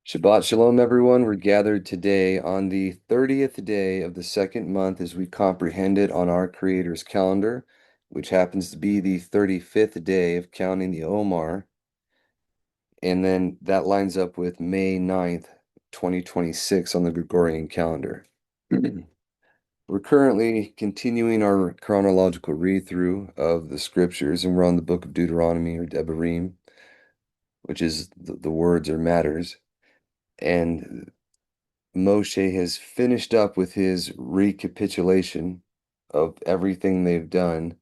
Shabbat Shalom, everyone. We're gathered today on the 30th day of the second month as we comprehend it on our Creator's calendar, which happens to be the 35th day of counting the Omar. And then that lines up with May 9th, 2026 on the Gregorian calendar. We're currently continuing our chronological read-through of the scriptures, and we're on the book of Deuteronomy or Devarim, which is the words or matters. And Moshe has finished up with his recapitulation of everything they've done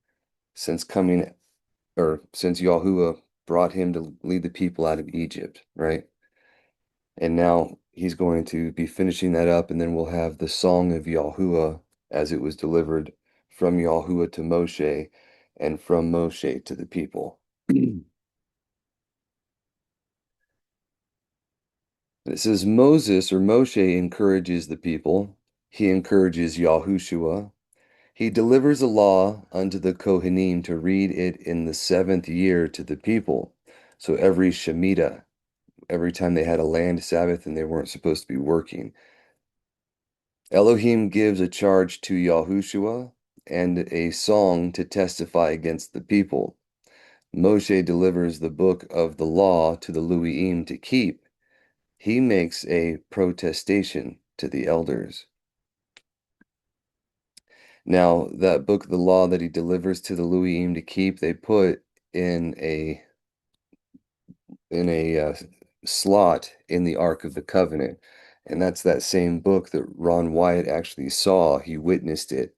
since since Yahuwah brought him to lead the people out of Egypt, right? And now he's going to be finishing that up, and then we'll have the song of Yahuwah as it was delivered from Yahuwah to Moshe and from Moshe to the people. It says Moses or Moshe encourages the people. He encourages Yahushua. He delivers a law unto the Kohanim to read it in the 7th year to the people. So every Shemitah, every time they had a land Sabbath and they weren't supposed to be working. Elohim gives a charge to Yahushua and a song to testify against the people. Moshe delivers the book of the law to the Leviim to keep. He makes a protestation to the elders. Now, that book of the law that he delivers to the Leviim to keep, they put in a slot in the Ark of the Covenant. And that's that same book that Ron Wyatt actually saw. He witnessed it.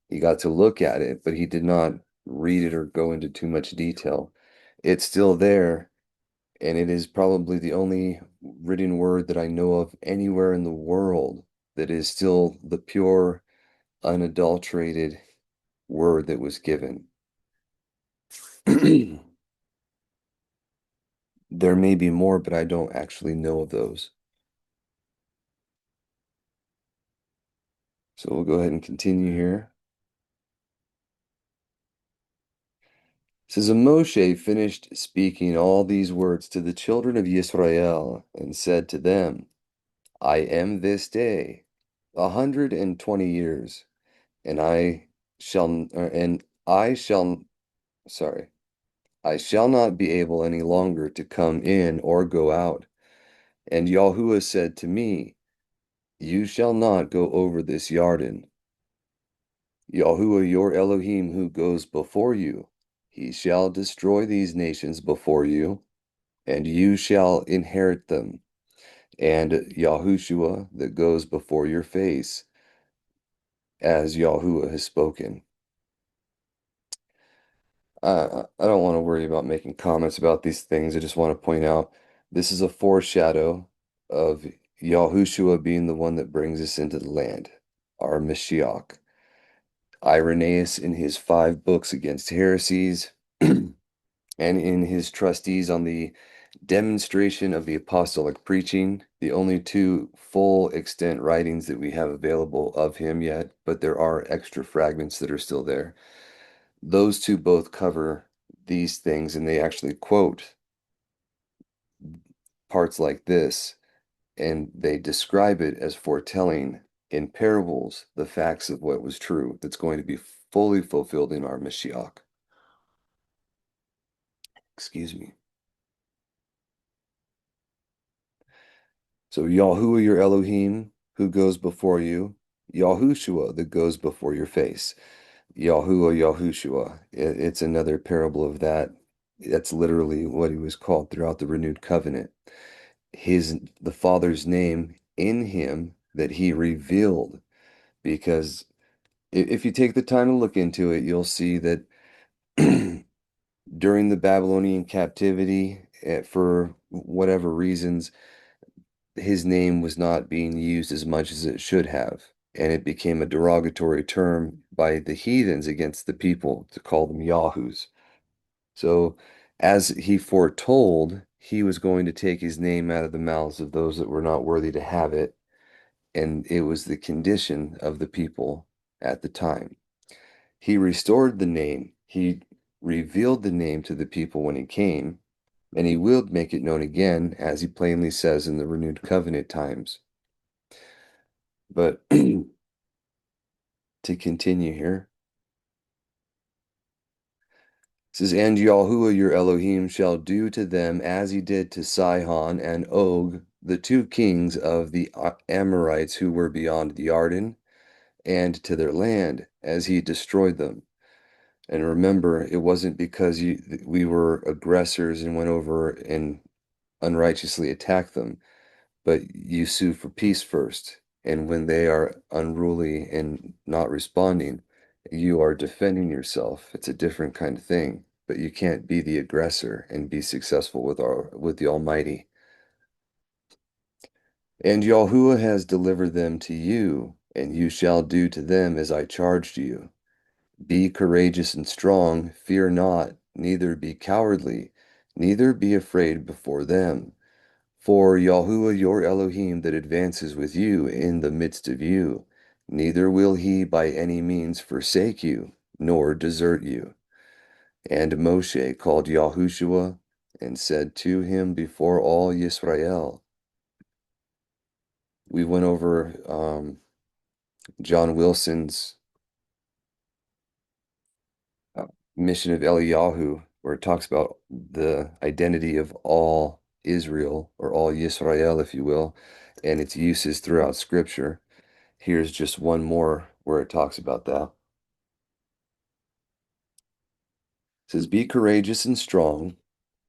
He got to look at it, but he did not read it or go into too much detail. It's still there, and it is probably the only written word that I know of anywhere in the world that is still the pure, unadulterated word that was given. There may be more, but I don't actually know of those. So we'll go ahead and continue here. It says, and Moshe finished speaking all these words to the children of Israel and said to them, I am this day 120 years, and I shall not be able any longer to come in or go out. And Yahuwah said to me, You shall not go over this Yarden. Yahuwah your Elohim who goes before you, he shall destroy these nations before you, and you shall inherit them. And Yahushua that goes before your face, as Yahuwah has spoken. I don't want to worry about making comments about these things. I just want to point out this is a foreshadow of Yahushua being the one that brings us into the land, our Mashiach. Irenaeus in his 5 books against heresies and in his trustees on the demonstration of the apostolic preaching, the only 2 full extent writings that we have available of him yet, but there are extra fragments that are still there. Those 2 both cover these things, and they actually quote parts like this, and they describe it as foretelling in parables the facts of what was true that's going to be fully fulfilled in our Mashiach. Excuse me. So Yahuwah your Elohim, who goes before you, Yahushua that goes before your face. Yahuwah, Yahushua. It's another parable of that. That's literally what he was called throughout the renewed covenant. The Father's name in him that he revealed. Because if you take the time to look into it, you'll see that during the Babylonian captivity, for whatever reasons, his name was not being used as much as it should have. And it became a derogatory term by the heathens against the people to call them Yahoos. So, as he foretold, he was going to take his name out of the mouths of those that were not worthy to have it. And it was the condition of the people at the time. He restored the name. He revealed the name to the people when he came, And he will make it known again, as he plainly says in the renewed covenant times. But to continue here, it says, And Yahuwah your Elohim shall do to them as he did to Sihon and Og, the two kings of the Amorites who were beyond the Jordan, and to their land, as he destroyed them. And remember, it wasn't because we were aggressors and went over and unrighteously attacked them, but you sue for peace first. And when they are unruly and not responding, you are defending yourself. It's a different kind of thing, but you can't be the aggressor and be successful with the Almighty. And Yahuwah has delivered them to you, and you shall do to them as I charged you. Be courageous and strong, fear not, neither be cowardly, neither be afraid before them. For Yahuwah your Elohim that advances with you in the midst of you, neither will he by any means forsake you, nor desert you. And Moshe called Yahushua and said to him before all Yisrael. We went over John Wilson's mission of Eliyahu, where it talks about the identity of all Israel, or all Yisrael, if you will, and its uses throughout Scripture. Here's just one more where it talks about that. It says, Be courageous and strong,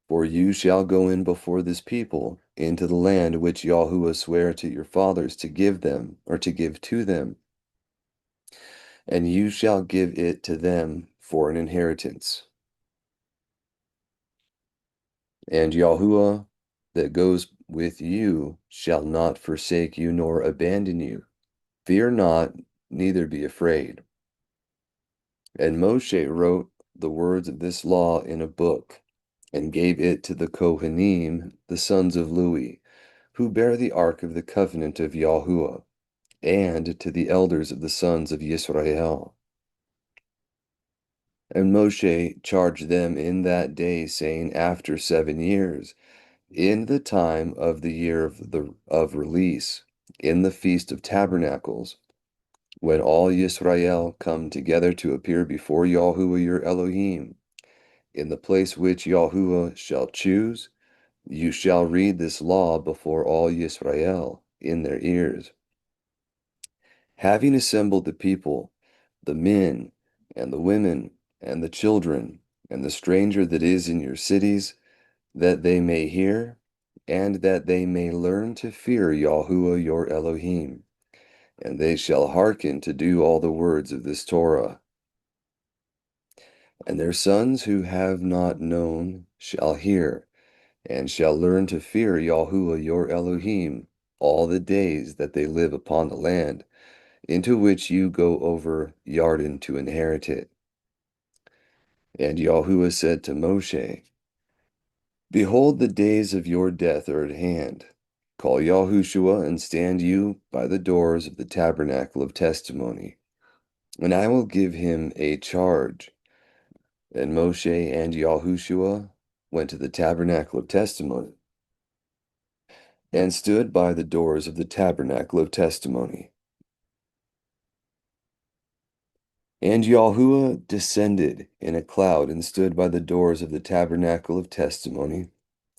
for you shall go in before this people into the land which Yahuwah sware to your fathers to give them, or to give to them, and you shall give it to them for an inheritance. And Yahuwah that goes with you shall not forsake you nor abandon you. Fear not, neither be afraid. And Moshe wrote the words of this law in a book, and gave it to the Kohanim, the sons of Lewi, who bear the ark of the covenant of Yahuwah, and to the elders of the sons of Yisrael. And Moshe charged them in that day, saying, After 7 years, in the time of the year of release, in the Feast of Tabernacles, when all Yisrael come together to appear before Yahuwah your Elohim, in the place which Yahuwah shall choose, you shall read this law before all Yisrael in their ears. Having assembled the people, the men, and the women, and the children, and the stranger that is in your cities, that they may hear, and that they may learn to fear Yahuwah your Elohim, and they shall hearken to do all the words of this Torah. And their sons who have not known shall hear, and shall learn to fear Yahuwah your Elohim all the days that they live upon the land, into which you go over Yarden to inherit it. And Yahuwah said to Moshe, Behold, the days of your death are at hand. Call Yahushua, and stand you by the doors of the tabernacle of testimony, and I will give him a charge. And Moshe and Yahushua went to the tabernacle of testimony, and stood by the doors of the tabernacle of testimony. And Yahuwah descended in a cloud and stood by the doors of the tabernacle of testimony,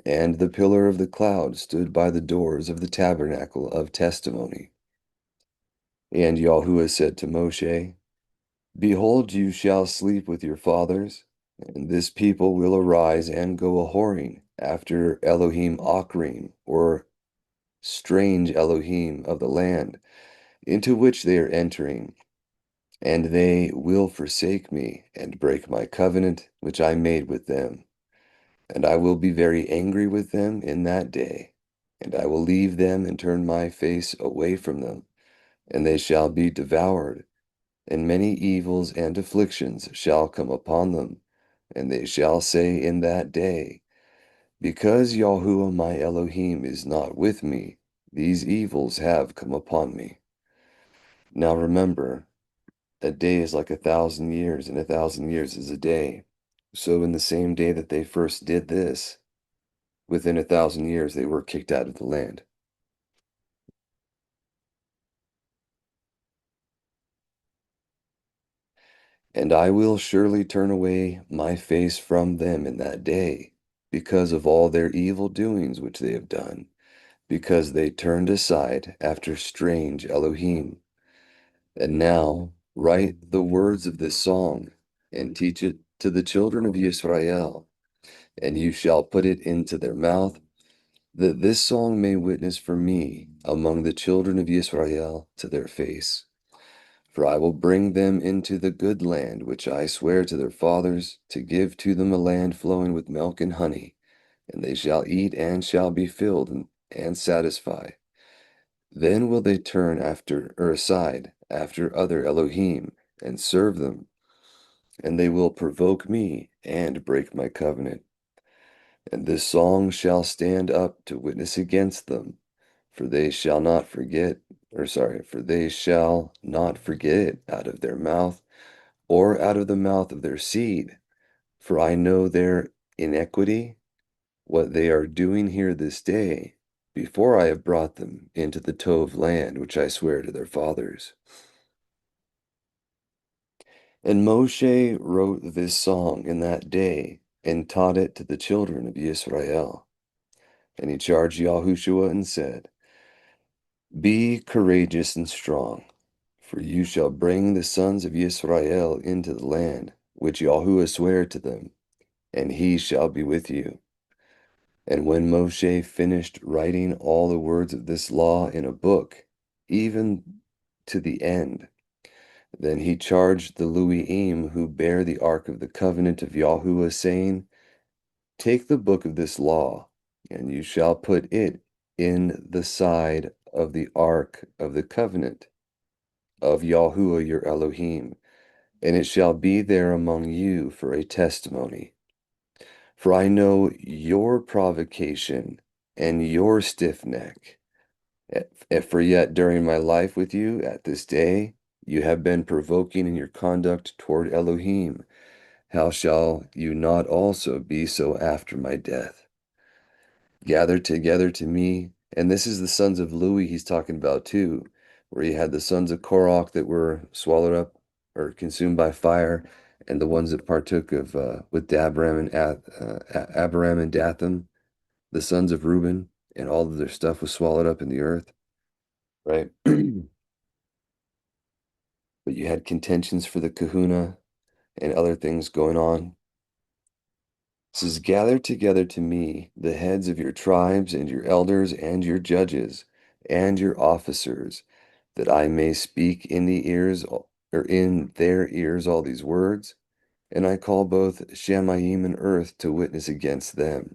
and the pillar of the cloud stood by the doors of the tabernacle of testimony. And Yahuwah said to Moshe, Behold, you shall sleep with your fathers, and this people will arise and go a-whoring after Elohim Akrim, or strange Elohim of the land, into which they are entering, and they will forsake me and break my covenant which I made with them. And I will be very angry with them in that day, and I will leave them and turn my face away from them, and they shall be devoured, and many evils and afflictions shall come upon them, and they shall say in that day, Because Yahuwah my Elohim is not with me, these evils have come upon me. Now remember, a day is like 1,000 years, and 1,000 years is a day. So in the same day that they first did this, within 1,000 years, they were kicked out of the land. And I will surely turn away my face from them in that day, because of all their evil doings which they have done, because they turned aside after strange Elohim. And now write the words of this song, and teach it to the children of Israel, and you shall put it into their mouth, that this song may witness for me among the children of Israel to their face. For I will bring them into the good land which I swear to their fathers, to give to them a land flowing with milk and honey, and they shall eat and shall be filled and satisfy. Then will they turn after or aside after other Elohim and serve them, and they will provoke me and break my covenant. And this song shall stand up to witness against them, for they shall not forget, for they shall not forget it out of their mouth, or out of the mouth of their seed. For I know their iniquity, what they are doing here this day, before I have brought them into the Tov land which I swear to their fathers. And Moshe wrote this song in that day, and taught it to the children of Israel. And he charged Yahushua and said, Be courageous and strong, for you shall bring the sons of Israel into the land which Yahuwah sware to them, and he shall be with you. And when Moshe finished writing all the words of this law in a book, even to the end, then he charged the Luim who bear the ark of the covenant of Yahuwah, saying, Take the book of this law, and you shall put it in the side of the ark of the covenant of Yahuwah your Elohim, and it shall be there among you for a testimony. For I know your provocation and your stiff neck. For yet during my life with you at this day, you have been provoking in your conduct toward Elohim. How shall you not also be so after my death? Gather together to me, and this is the sons of Louis he's talking about too, where he had the sons of Korach that were swallowed up or consumed by fire, and the ones that partook of with Dabram and Abiram and Dathan, the sons of Reuben, and all of their stuff was swallowed up in the earth, right? But you had contentions for the kahuna and other things going on. It says, Gather together to me the heads of your tribes and your elders and your judges and your officers, that I may speak in the ears or in their ears all these words. And I call both Shamayim and earth to witness against them.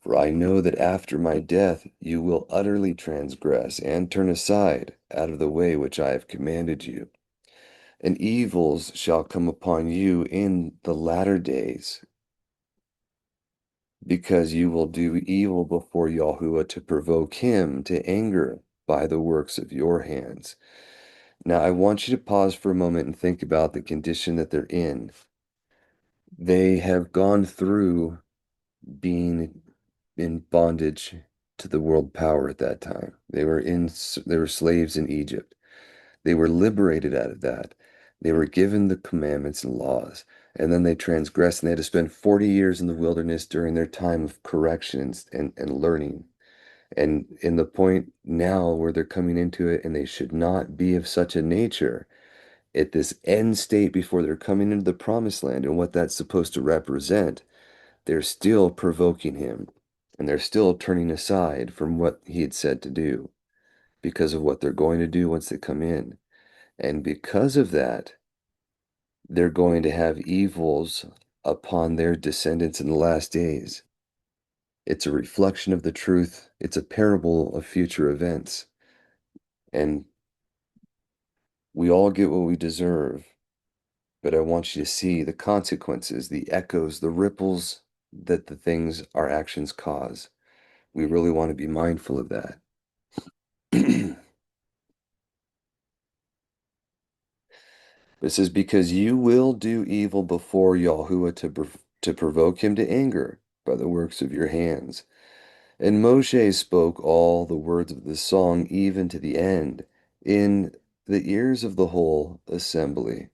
For I know that after my death you will utterly transgress and turn aside out of the way which I have commanded you. And evils shall come upon you in the latter days, because you will do evil before Yahuwah to provoke him to anger by the works of your hands. Now, I want you to pause for a moment and think about the condition that they're in. They have gone through being in bondage to the world power at that time. They were slaves in Egypt. They were liberated out of that. They were given the commandments and laws, and then they transgressed, and they had to spend 40 years in the wilderness during their time of correction and learning. And in the point now where they're coming into it, and they should not be of such a nature at this end state before they're coming into the promised land and what that's supposed to represent, they're still provoking him, and they're still turning aside from what he had said to do because of what they're going to do once they come in. And because of that, they're going to have evils upon their descendants in the last days. It's a reflection of the truth. It's a parable of future events. And we all get what we deserve, but I want you to see the consequences, the echoes, the ripples that the things our actions cause. We really want to be mindful of that. It says, because you will do evil before Yahuwah to provoke him to anger by the works of your hands. And Moshe spoke all the words of the song even to the end, in the ears of the whole assembly.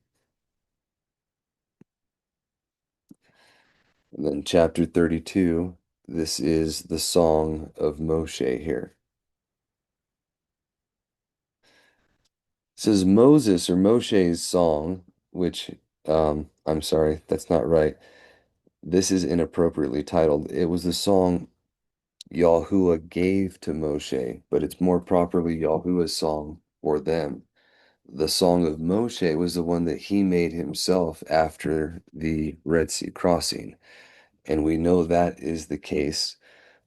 And then chapter 32, this is the song of Moshe here. It says Moses or Moshe's song, which, I'm sorry, that's not right. This is inappropriately titled. It was the song Yahuwah gave to Moshe, but it's more properly Yahuwah's song for them. The song of Moshe was the one that he made himself after the Red Sea crossing. And we know that is the case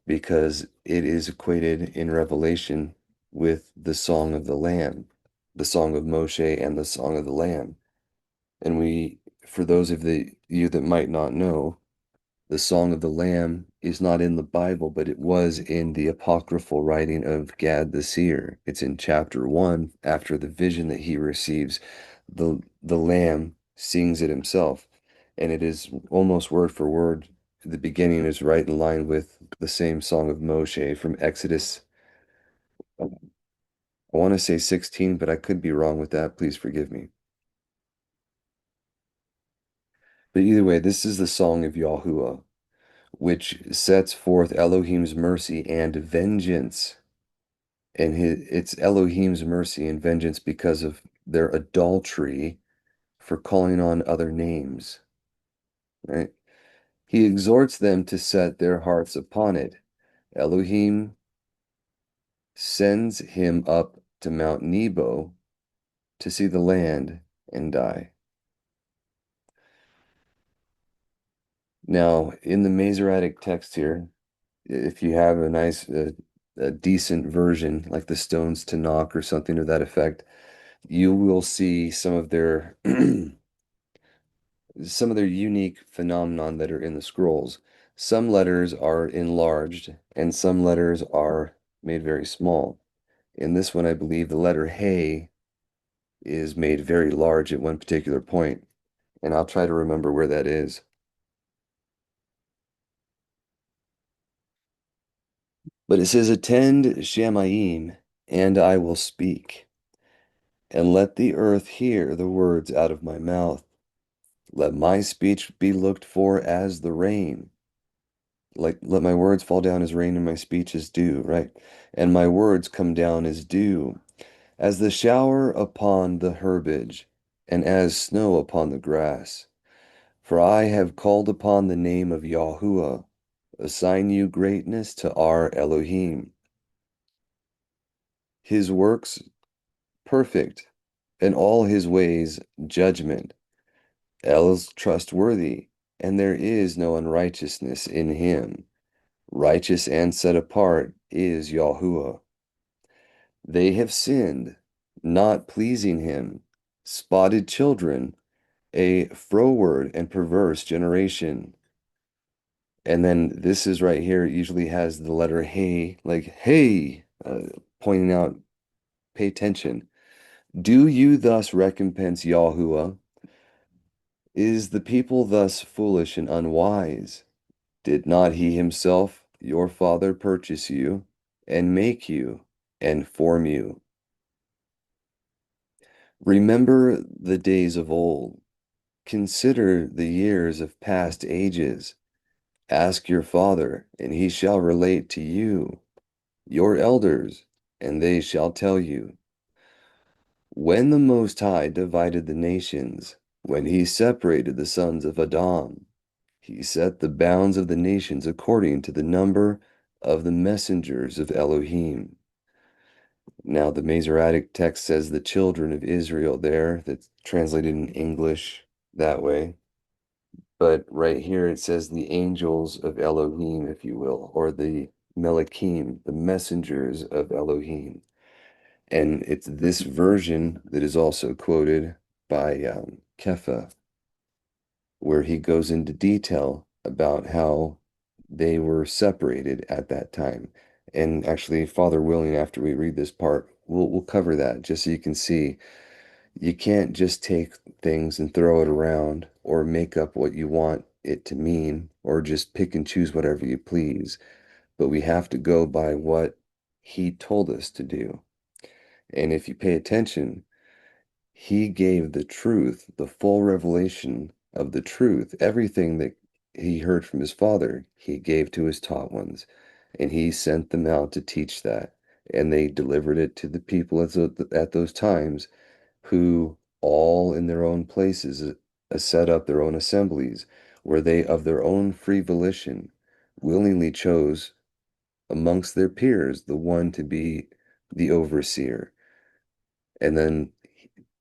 because it is equated in Revelation with the Song of the Lamb, the Song of Moshe and the Song of the Lamb. And for those of you that might not know, the Song of the Lamb is not in the Bible, but it was in the apocryphal writing of Gad the seer. It's in chapter 1, after the vision that he receives. The Lamb sings it himself, and it is almost word for word. The beginning is right in line with the same Song of Moshe from Exodus. I want to say 16, but I could be wrong with that. Please forgive me. But either way, this is the Song of Yahuwah, which sets forth Elohim's mercy and vengeance. And it's Elohim's mercy and vengeance because of their adultery for calling on other names, right? He exhorts them to set their hearts upon it. Elohim sends him up to Mount Nebo to see the land and die. Now, in the Masoretic text here, if you have a decent version like the Stones to Knock or something to that effect, you will see some of their some of their unique phenomenon that are in the scrolls. Some letters are enlarged and some letters are made very small. In this one, I believe the letter Hey is made very large at one particular point, and I'll try to remember where that is. But it says, Attend Shamayim, and I will speak, and let the earth hear the words out of my mouth. Let my speech be looked for as the rain. Like, let my words fall down as rain and my speech as dew, right? And my words come down as dew, as the shower upon the herbage, and as snow upon the grass. For I have called upon the name of Yahuwah. Assign you greatness to our Elohim. His works perfect, and all his ways judgment. El's trustworthy, and there is no unrighteousness in him. Righteous and set apart is Yahuwah. They have sinned, not pleasing him, spotted children, a froward and perverse generation. And then this is right here, it usually has the letter hey, like hey, pointing out, pay attention. Do you thus recompense Yahuwah? Is the people thus foolish and unwise? Did not he himself, your father, purchase you, and make you, and form you? Remember the days of old. Consider the years of past ages. Ask your father, and he shall relate to you, your elders, and they shall tell you. When the Most High divided the nations, when he separated the sons of Adam, he set the bounds of the nations according to the number of the messengers of Elohim. Now, the Masoretic text says the children of Israel there, that's translated in English that way. But right here it says the angels of Elohim, if you will, or the Melachim, the messengers of Elohim. And it's this version that is also quoted by Kepha, where he goes into detail about how they were separated at that time. And actually, Father willing, after we read this part, we'll cover that just so you can see you can't just take things and throw it around or make up what you want it to mean or just pick and choose whatever you please. but we have to go by what he told us to do. And if you pay attention, he gave the truth, the full revelation of the truth. Everything that he heard from his father, he gave to his taught ones, and he sent them out to teach that. And they delivered it to the people at those times, who all in their own places set up their own assemblies, where they of their own free volition willingly chose amongst their peers the one to be the overseer. And then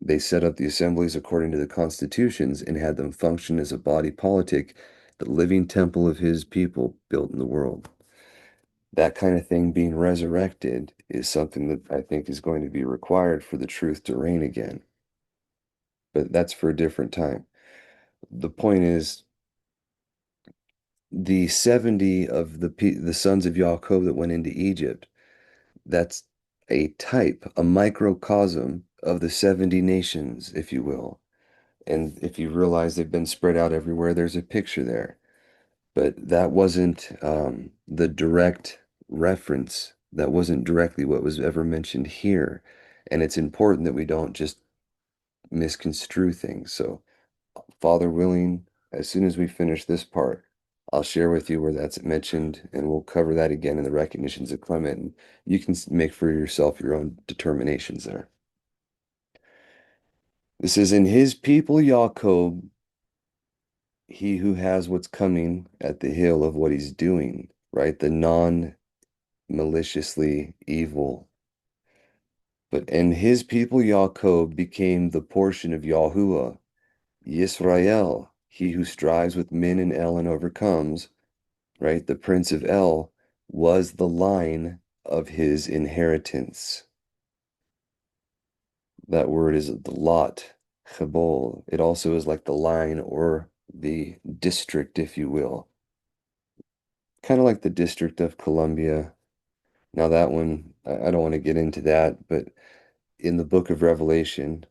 they set up the assemblies according to the constitutions and had them function as a body politic, the living temple of his people built in the world. That kind of thing being resurrected is something that I think is going to be required for the truth to reign again. But that's for a different time. The point is, the 70 of the sons of Yaakov that went into Egypt, that's a type, a microcosm of the 70 nations, if you will. And if you realize they've been spread out everywhere, there's a picture there. But that wasn't the direct reference. That wasn't directly what was ever mentioned here. And it's important that we don't just misconstrue things. So, Father willing, as soon as we finish this part, I'll share with you where that's mentioned, and we'll cover that again in the recognitions of Clement. And you can make for yourself your own determinations there. This is in his people, Yaakov, he who has what's coming at the hill of what he's doing, right? The non-maliciously evil. But and his people, Yaakov, became the portion of Yahuwah, Yisrael, he who strives with min and El and overcomes, right? The prince of El was the line of his inheritance. That word is the lot, Chabol. It also is like the line or the district, if you will. Kind of like the District of Columbia. Now, that one, I don't want to get into that, but in the book of Revelation,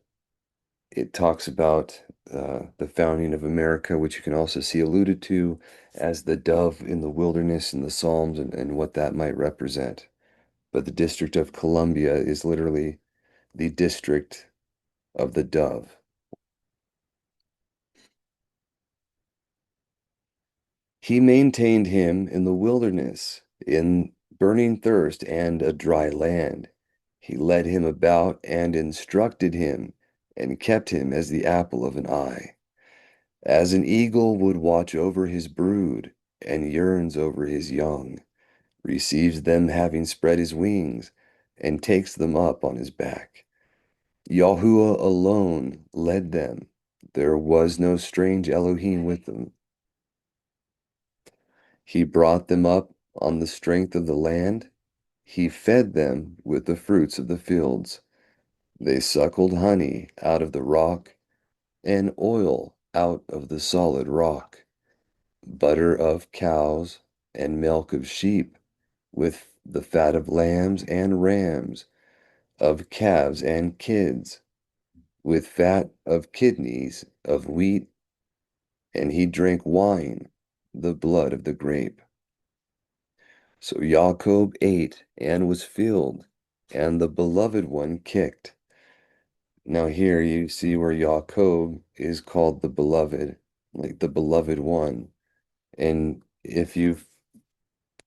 it talks about the founding of America, which you can also see alluded to as the dove in the wilderness in the Psalms, and what that might represent. But the District of Columbia is literally the district of the dove. He maintained him in the wilderness, in burning thirst and a dry land. He led him about and instructed him, and kept him as the apple of an eye. As an eagle would watch over his brood, and yearns over his young, receives them having spread his wings, and takes them up on his back. Yahuwah alone led them. There was no strange Elohim with them. He brought them up on the strength of the land. He fed them with the fruits of the fields. They suckled honey out of the rock, and oil out of the solid rock, butter of cows and milk of sheep, with the fat of lambs and rams, of calves and kids, with fat of kidneys of wheat, and he drank wine, the blood of the grape. So Jacob ate and was filled, and the beloved one kicked. Now here you see where Jacob is called the beloved, like the beloved one. And if you've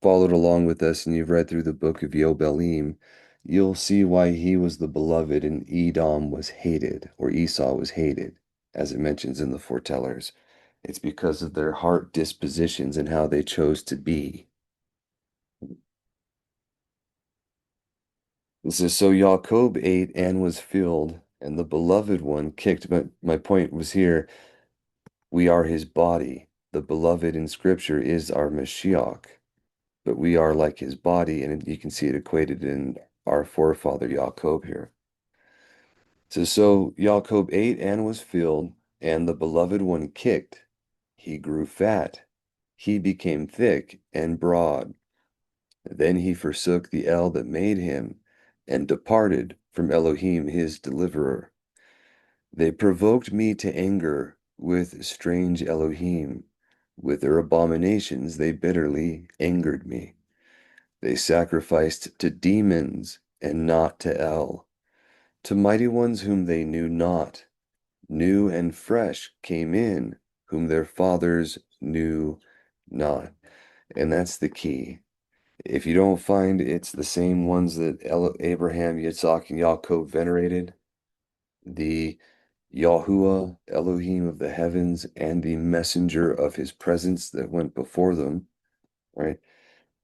followed along with us and you've read through the book of Yobelim, you'll see why he was the beloved and Edom was hated, or Esau was hated, as it mentions in the foretellers. It's because of their heart dispositions and how they chose to be. This is so Jacob ate and was filled, and the beloved one kicked. But my point was here, we are his body. The beloved in scripture is our Mashiach, but we are like his body, and you can see it equated in our forefather Jacob here. So Jacob ate and was filled, and the beloved one kicked. He grew fat. He became thick and broad. Then he forsook the El that made him, and departed from Elohim his deliverer. They provoked me to anger with strange Elohim. With their abominations they bitterly angered me. They sacrificed to demons and not to El, to mighty ones whom they knew not. New and fresh came in, whom their fathers knew not. And that's the key. If you don't find it's the same ones that Abraham, Yitzhak, and Yaakov venerated, the Yahuwah, Elohim of the heavens, and the messenger of his presence that went before them, right?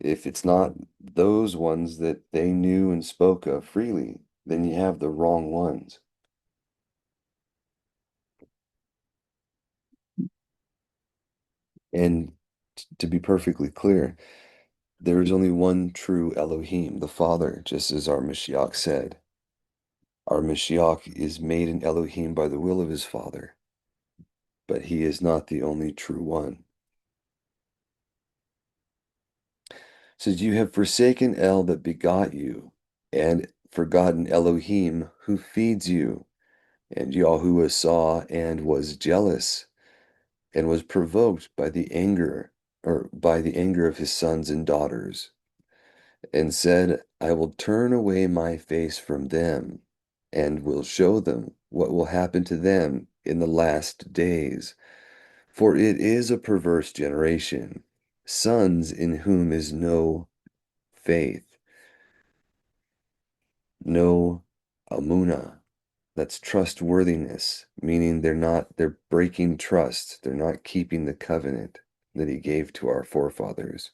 If it's not those ones that they knew and spoke of freely, then you have the wrong ones. And to be perfectly clear, there is only one true Elohim, the Father, just as our Mashiach said. Our Mashiach is made an Elohim by the will of his Father, but he is not the only true one. It says, you have forsaken El that begot you, and forgotten Elohim who feeds you. And Yahuwah saw and was jealous, and was provoked by the anger, or by the anger of his sons and daughters, and said, I will turn away my face from them, and will show them what will happen to them in the last days. For it is a perverse generation, sons in whom is no faith, no amunah. That's trustworthiness, meaning they're breaking trust. They're not keeping the covenant that he gave to our forefathers.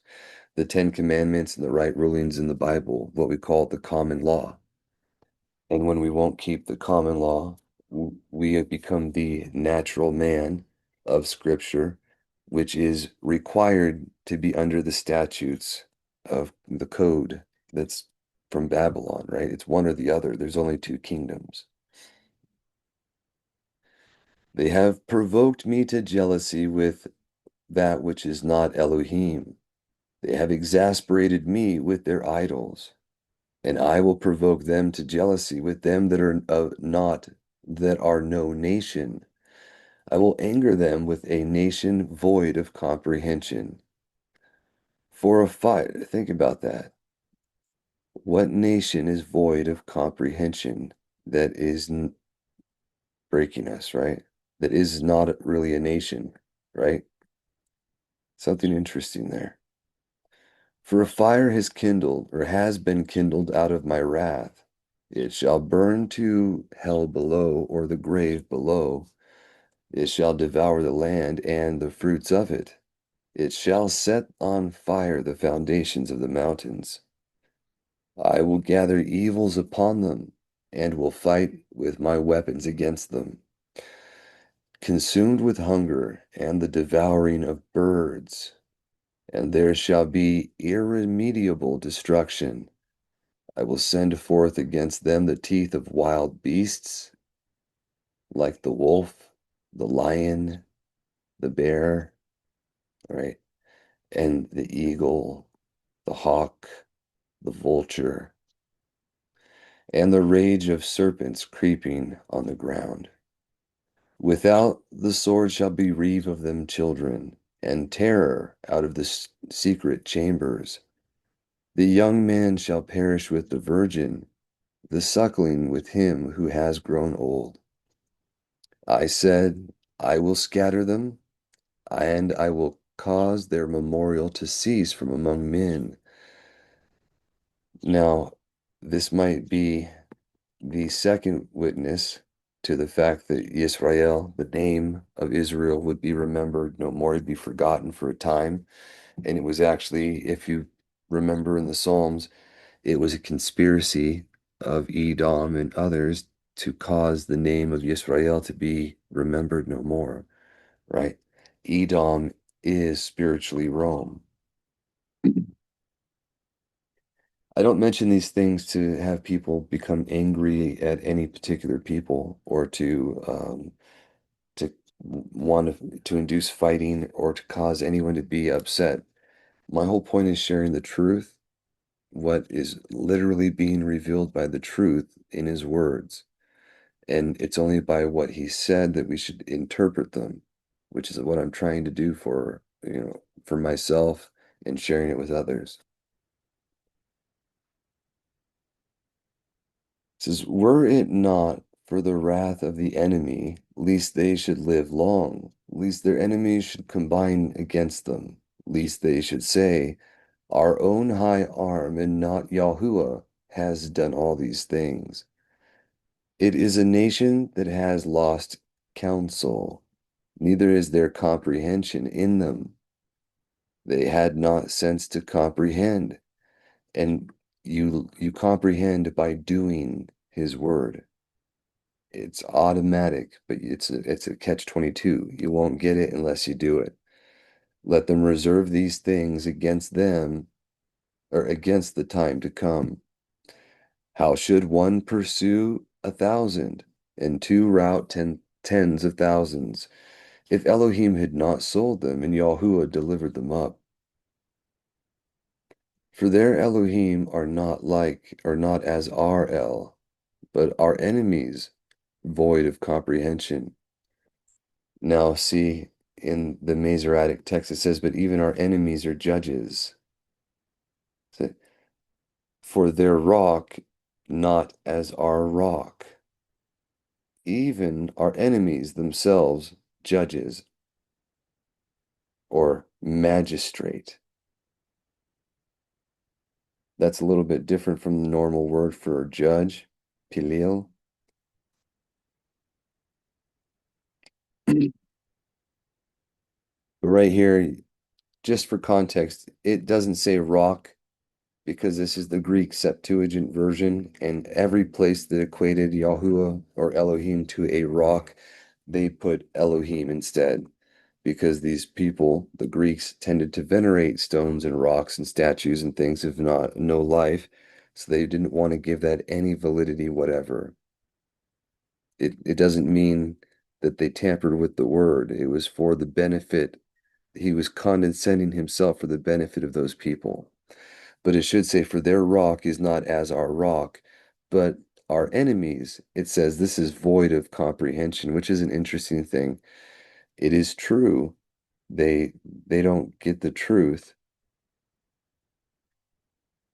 The Ten Commandments and the right rulings in the Bible, what we call the common law. And when we won't keep the common law, we have become the natural man of Scripture, which is required to be under the statutes of the code that's from Babylon, right? It's one or the other. There's only two kingdoms. They have provoked me to jealousy with that which is not Elohim. They have exasperated me with their idols, and I will provoke them to jealousy with them that are not, that are no nation. I will anger them with a nation void of comprehension. For a fight, think about that. What nation is void of comprehension that is breaking us, right? That is not really a nation, right? Something interesting there. For a fire has kindled, or has been kindled out of my wrath. It shall burn to hell below, or the grave below. It shall devour the land and the fruits of it. It shall set on fire the foundations of the mountains. I will gather evils upon them, and will fight with my weapons against them. Consumed with hunger and the devouring of birds, and there shall be irremediable destruction. I will send forth against them the teeth of wild beasts, like the wolf, the lion, the bear, right? And the eagle, the hawk, the vulture, and the rage of serpents creeping on the ground. Without the sword shall bereave of them children, and terror out of the secret chambers. The young man shall perish with the virgin, the suckling with him who has grown old. I said, I will scatter them, and I will cause their memorial to cease from among men. Now, this might be the second witness to the fact that Israel, the name of Israel, would be remembered no more, it'd be forgotten for a time. And it was actually, if you remember in the Psalms, it was a conspiracy of Edom and others to cause the name of Israel to be remembered no more, right? Edom is spiritually Rome. I don't mention these things to have people become angry at any particular people or to want to induce fighting or to cause anyone to be upset. My whole point is sharing the truth, what is literally being revealed by the truth in his words. And it's only by what he said that we should interpret them, which is what I'm trying to do for myself and sharing it with others. It says, were it not for the wrath of the enemy, lest they should live long, lest their enemies should combine against them, lest they should say, our own high arm and not Yahuwah has done all these things. It is a nation that has lost counsel, neither is there comprehension in them. They had not sense to comprehend, and you comprehend by doing his word. It's automatic, but it's a catch-22. You won't get it unless you do it. Let them reserve these things against them or against the time to come. How should one pursue 1,000 and two rout tens of thousands if Elohim had not sold them and Yahuwah delivered them up? For their Elohim are not as our El, but our enemies, void of comprehension. Now see, in the Masoretic text it says, but even our enemies are judges. For their rock, not as our rock. Even our enemies themselves, judges or magistrate. That's a little bit different from the normal word for judge, pilil. But right here, just for context, it doesn't say rock because this is the Greek Septuagint version, and every place that equated Yahuwah or Elohim to a rock, they put Elohim instead, because these people, the Greeks, tended to venerate stones and rocks and statues and things of no life, so they didn't want to give that any validity whatever. It doesn't mean that they tampered with the word. It was for the benefit. He was condescending himself for the benefit of those people. But it should say, for their rock is not as our rock, but our enemies. It says this is void of comprehension, which is an interesting thing. It is true. They they don't get the truth,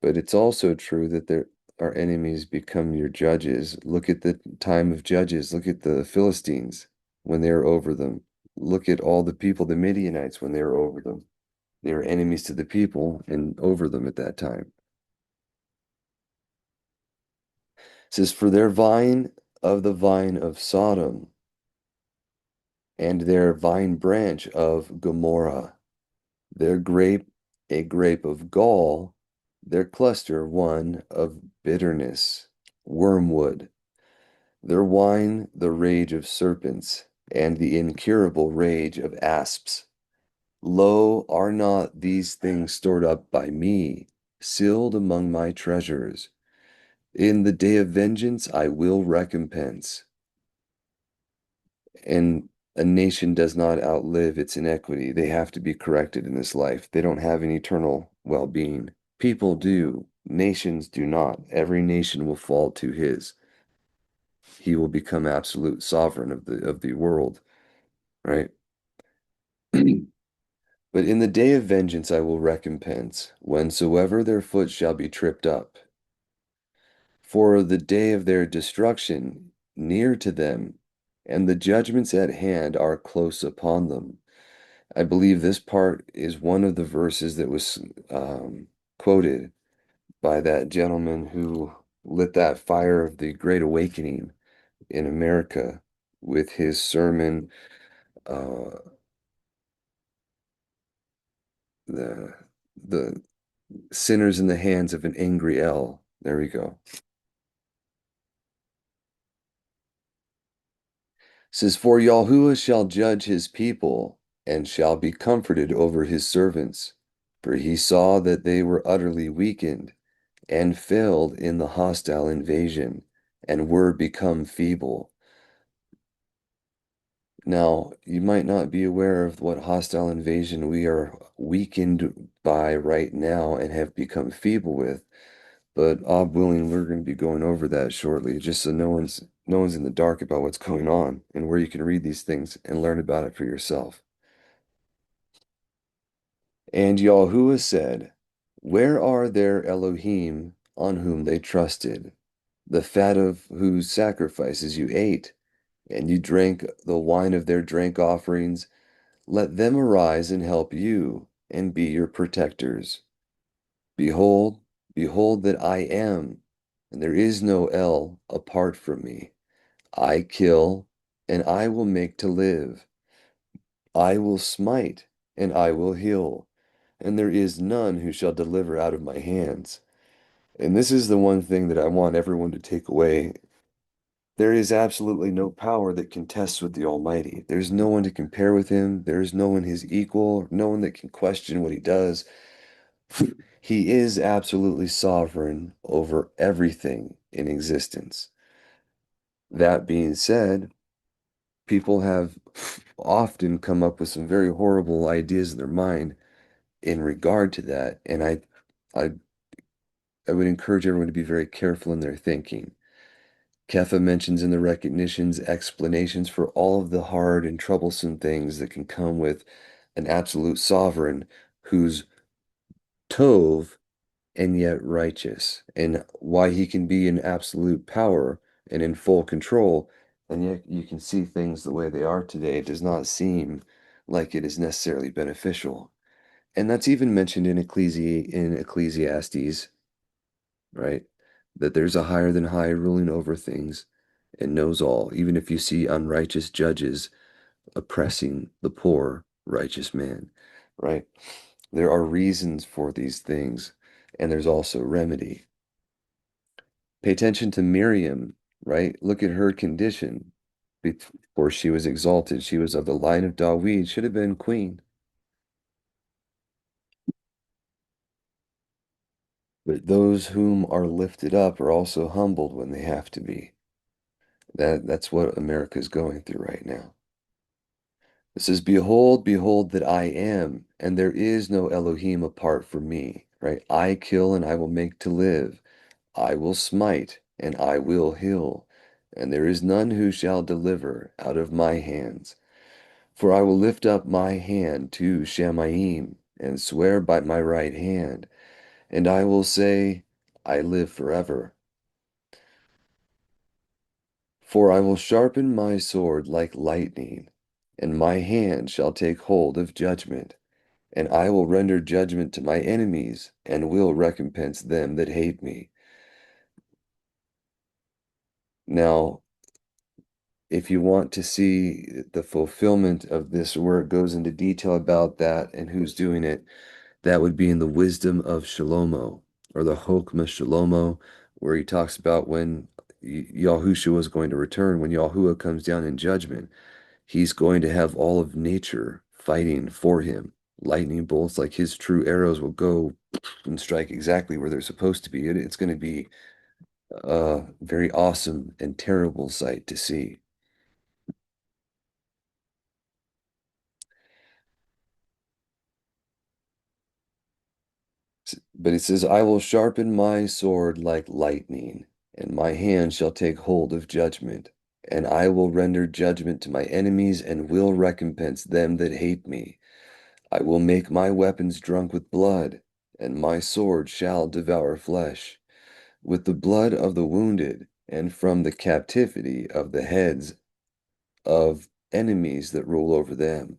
but it's also true that our enemies become your judges. Look at the time of Judges. Look at the Philistines when they were over them. Look at all the people, the Midianites, when they were over them. They were enemies to the people and over them at that time. It says, for their vine of the vine of Sodom, and their vine branch of Gomorrah, their grape a grape of gall, their cluster one of bitterness, wormwood, their wine the rage of serpents, and the incurable rage of asps. Lo, are not these things stored up by me, sealed among my treasures? In the day of vengeance I will recompense. And a nation does not outlive its iniquity. They have to be corrected in this life. They don't have an eternal well-being. People do. Nations do not. Every nation will fall to his. He will become absolute sovereign of the world, right? But in the day of vengeance I will recompense, whensoever their foot shall be tripped up. For the day of their destruction near to them, and the judgments at hand are close upon them. I believe this part is one of the verses that was quoted by that gentleman who lit that fire of the Great Awakening in America with his sermon, uh, the the sinners in the hands of an angry El. There we go. It says, for Yahuwah shall judge his people and shall be comforted over his servants, for he saw that they were utterly weakened and failed in the hostile invasion, and were become feeble. Now, you might not be aware of what hostile invasion we are weakened by right now and have become feeble with, but Ob willing, we're going to be going over that shortly, just so no one's in the dark about what's going on and where you can read these things and learn about it for yourself. And Yahuwah said, where are their Elohim on whom they trusted? the fat of whose sacrifices you ate, and you drank the wine of their drink offerings. Let them arise and help you, and be your protectors. Behold, behold that I am, and there is no El apart from me. I kill, and I will make to live. I will smite, and I will heal, and there is none who shall deliver out of my hands. And this is the one thing that I want everyone to take away. There is absolutely no power that contests with the Almighty. There's no one to compare with him. There is no one his equal, no one that can question what he does. He is absolutely sovereign over everything in existence. That being said, people have often come up with some very horrible ideas in their mind in regard to that, and I, I would encourage everyone to be very careful in their thinking. Kepha mentions in the recognitions explanations for all of the hard and troublesome things that can come with an absolute sovereign who's Tov and yet righteous, and why he can be in absolute power and in full control, and yet you can see things the way they are today. It does not seem like it is necessarily beneficial. And that's even mentioned in Ecclesiastes, right? That there's a higher than high ruling over things and knows all, even if you see unrighteous judges oppressing the poor righteous man, right? There are reasons for these things, and there's also remedy. Pay attention to Miriam, right? Look at her condition. Before she was exalted, she was of the line of Dawid, should have been queen. But those whom are lifted up are also humbled when they have to be. That's what America is going through right now. It says, behold, behold that I am, and there is no Elohim apart from me, right? I kill and I will make to live. I will smite and I will heal, and there is none who shall deliver out of my hands. For I will lift up my hand to Shamayim, and swear by my right hand, and I will say, I live forever. For I will sharpen my sword like lightning, and my hand shall take hold of judgment, and I will render judgment to my enemies, and will recompense them that hate me. Now, if you want to see the fulfillment of this, where it goes into detail about that and who's doing it, that would be in the wisdom of Shalomo, or the Hokmah Shalomo, where he talks about when Yahushua was going to return, when Yahuwah comes down in judgment, he's going to have all of nature fighting for him. Lightning bolts, like his true arrows, will go and strike exactly where they're supposed to be. It's going to be a very awesome and terrible sight to see. But it says, I will sharpen my sword like lightning, and my hand shall take hold of judgment, and I will render judgment to my enemies, and will recompense them that hate me. I will make my weapons drunk with blood, and my sword shall devour flesh, with the blood of the wounded, and from the captivity of the heads of enemies that rule over them.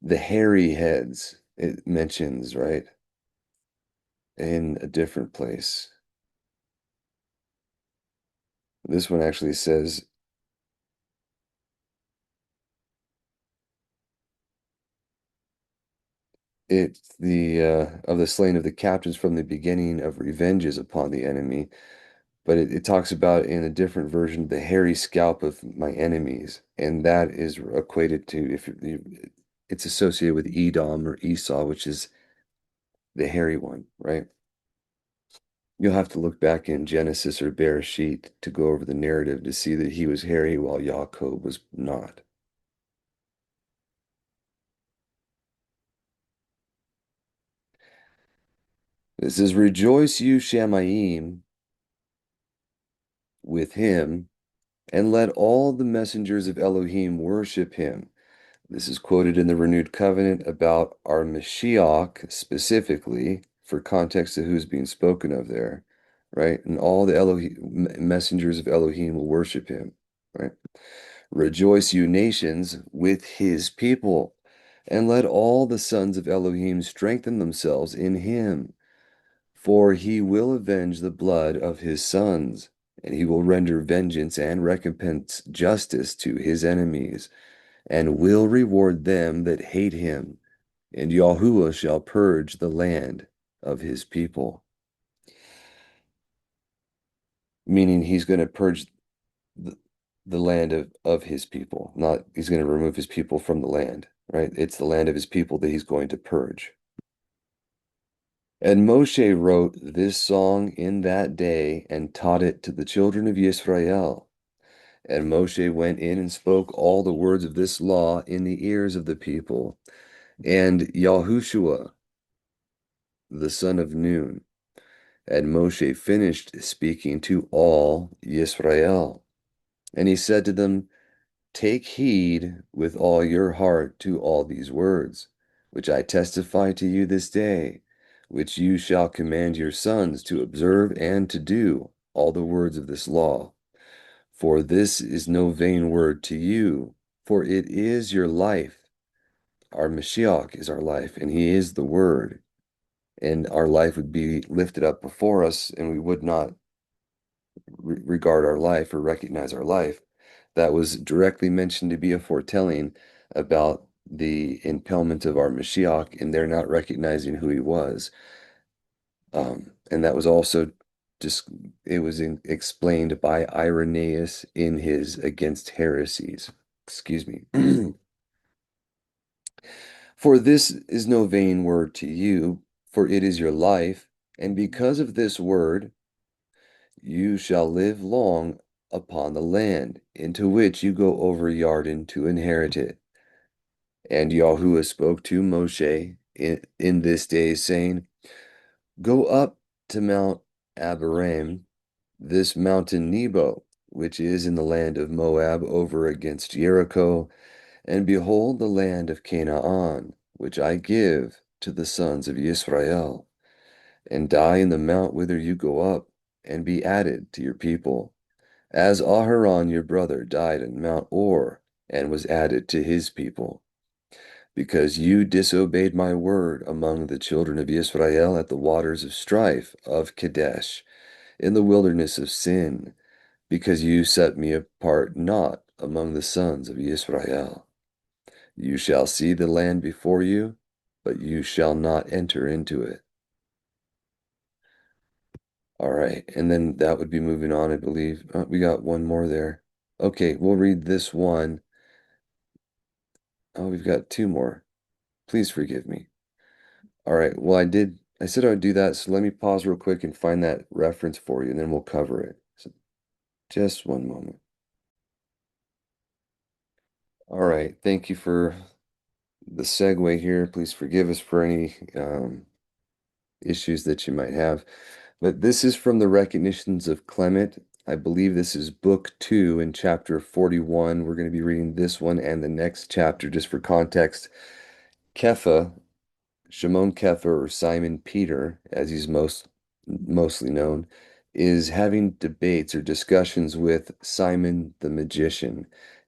The hairy heads, it mentions, right, in a different place. This one actually says, it's the of the slain of the captains from the beginning of revenges upon the enemy. But it talks about in a different version the hairy scalp of my enemies, and that is equated to, if it's associated with Edom or Esau, which is the hairy one, right? You'll have to look back in Genesis or Bereshit to go over the narrative to see that he was hairy while Yaakov was not. It says, rejoice you Shamayim with him, and let all the messengers of Elohim worship him. This is quoted in the renewed covenant about our Mashiach specifically, for context of who's being spoken of there. right? And all the Elohim messengers of Elohim will worship him, right? Rejoice, you nations, with his people, and let all the sons of Elohim strengthen themselves in him, for he will avenge the blood of his sons, and he will render vengeance and recompense justice to his enemies, and will reward them that hate him, and Yahuwah shall purge the land of his people. Meaning he's going to purge the, the land of his people, not he's going to remove his people from the land, right? It's the land of his people that he's going to purge. And Moshe wrote this song in that day and taught it to the children of Israel. And Moshe went in and spoke all the words of this law in the ears of the people. And Yahushua, the son of Nun, and Moshe finished speaking to all Israel. And he said to them, take heed with all your heart to all these words, which I testify to you this day, which you shall command your sons to observe and to do all the words of this law. For this is no vain word to you, for it is your life. Our Mashiach is our life, and he is the word. And our life would be lifted up before us, and we would not regard our life or recognize our life. That was directly mentioned to be a foretelling about the impalement of our Mashiach and they're not recognizing who he was. And that was also just, it was explained by Irenaeus in his Against Heresies. Excuse me. For this is no vain word to you, for it is your life, and because of this word, you shall live long upon the land into which you go over Yarden to inherit it. And Yahuwah spoke to Moshe in this day, saying, go up to Mount Abarim, this mountain Nebo, which is in the land of Moab over against Jericho, and behold the land of Canaan, which I give to the sons of Israel, and die in the mount whither you go up, and be added to your people. As Aharon your brother died in Mount Or, and was added to his people, because you disobeyed my word among the children of Israel at the waters of strife of Kadesh, in the wilderness of Sin, because you set me apart not among the sons of Israel. You shall see the land before you, but you shall not enter into it. All right, and then that would be moving on, I believe. We got one more there. Okay, we'll read this one. Oh, we've got two more. Please forgive me. All right, well, I said I would do that, so let me pause real quick and find that reference for you, and then we'll cover it. So just one moment. All right, thank you for the segue here. Please forgive us for any issues that you might have. But this is from the Recognitions of Clement. I believe this is book 2 in chapter 41. We're going to be reading this one and the next chapter just for context. Kepha, Shimon Kepha, or Simon Peter, as he's mostly known, is having debates or discussions with Simon the magician.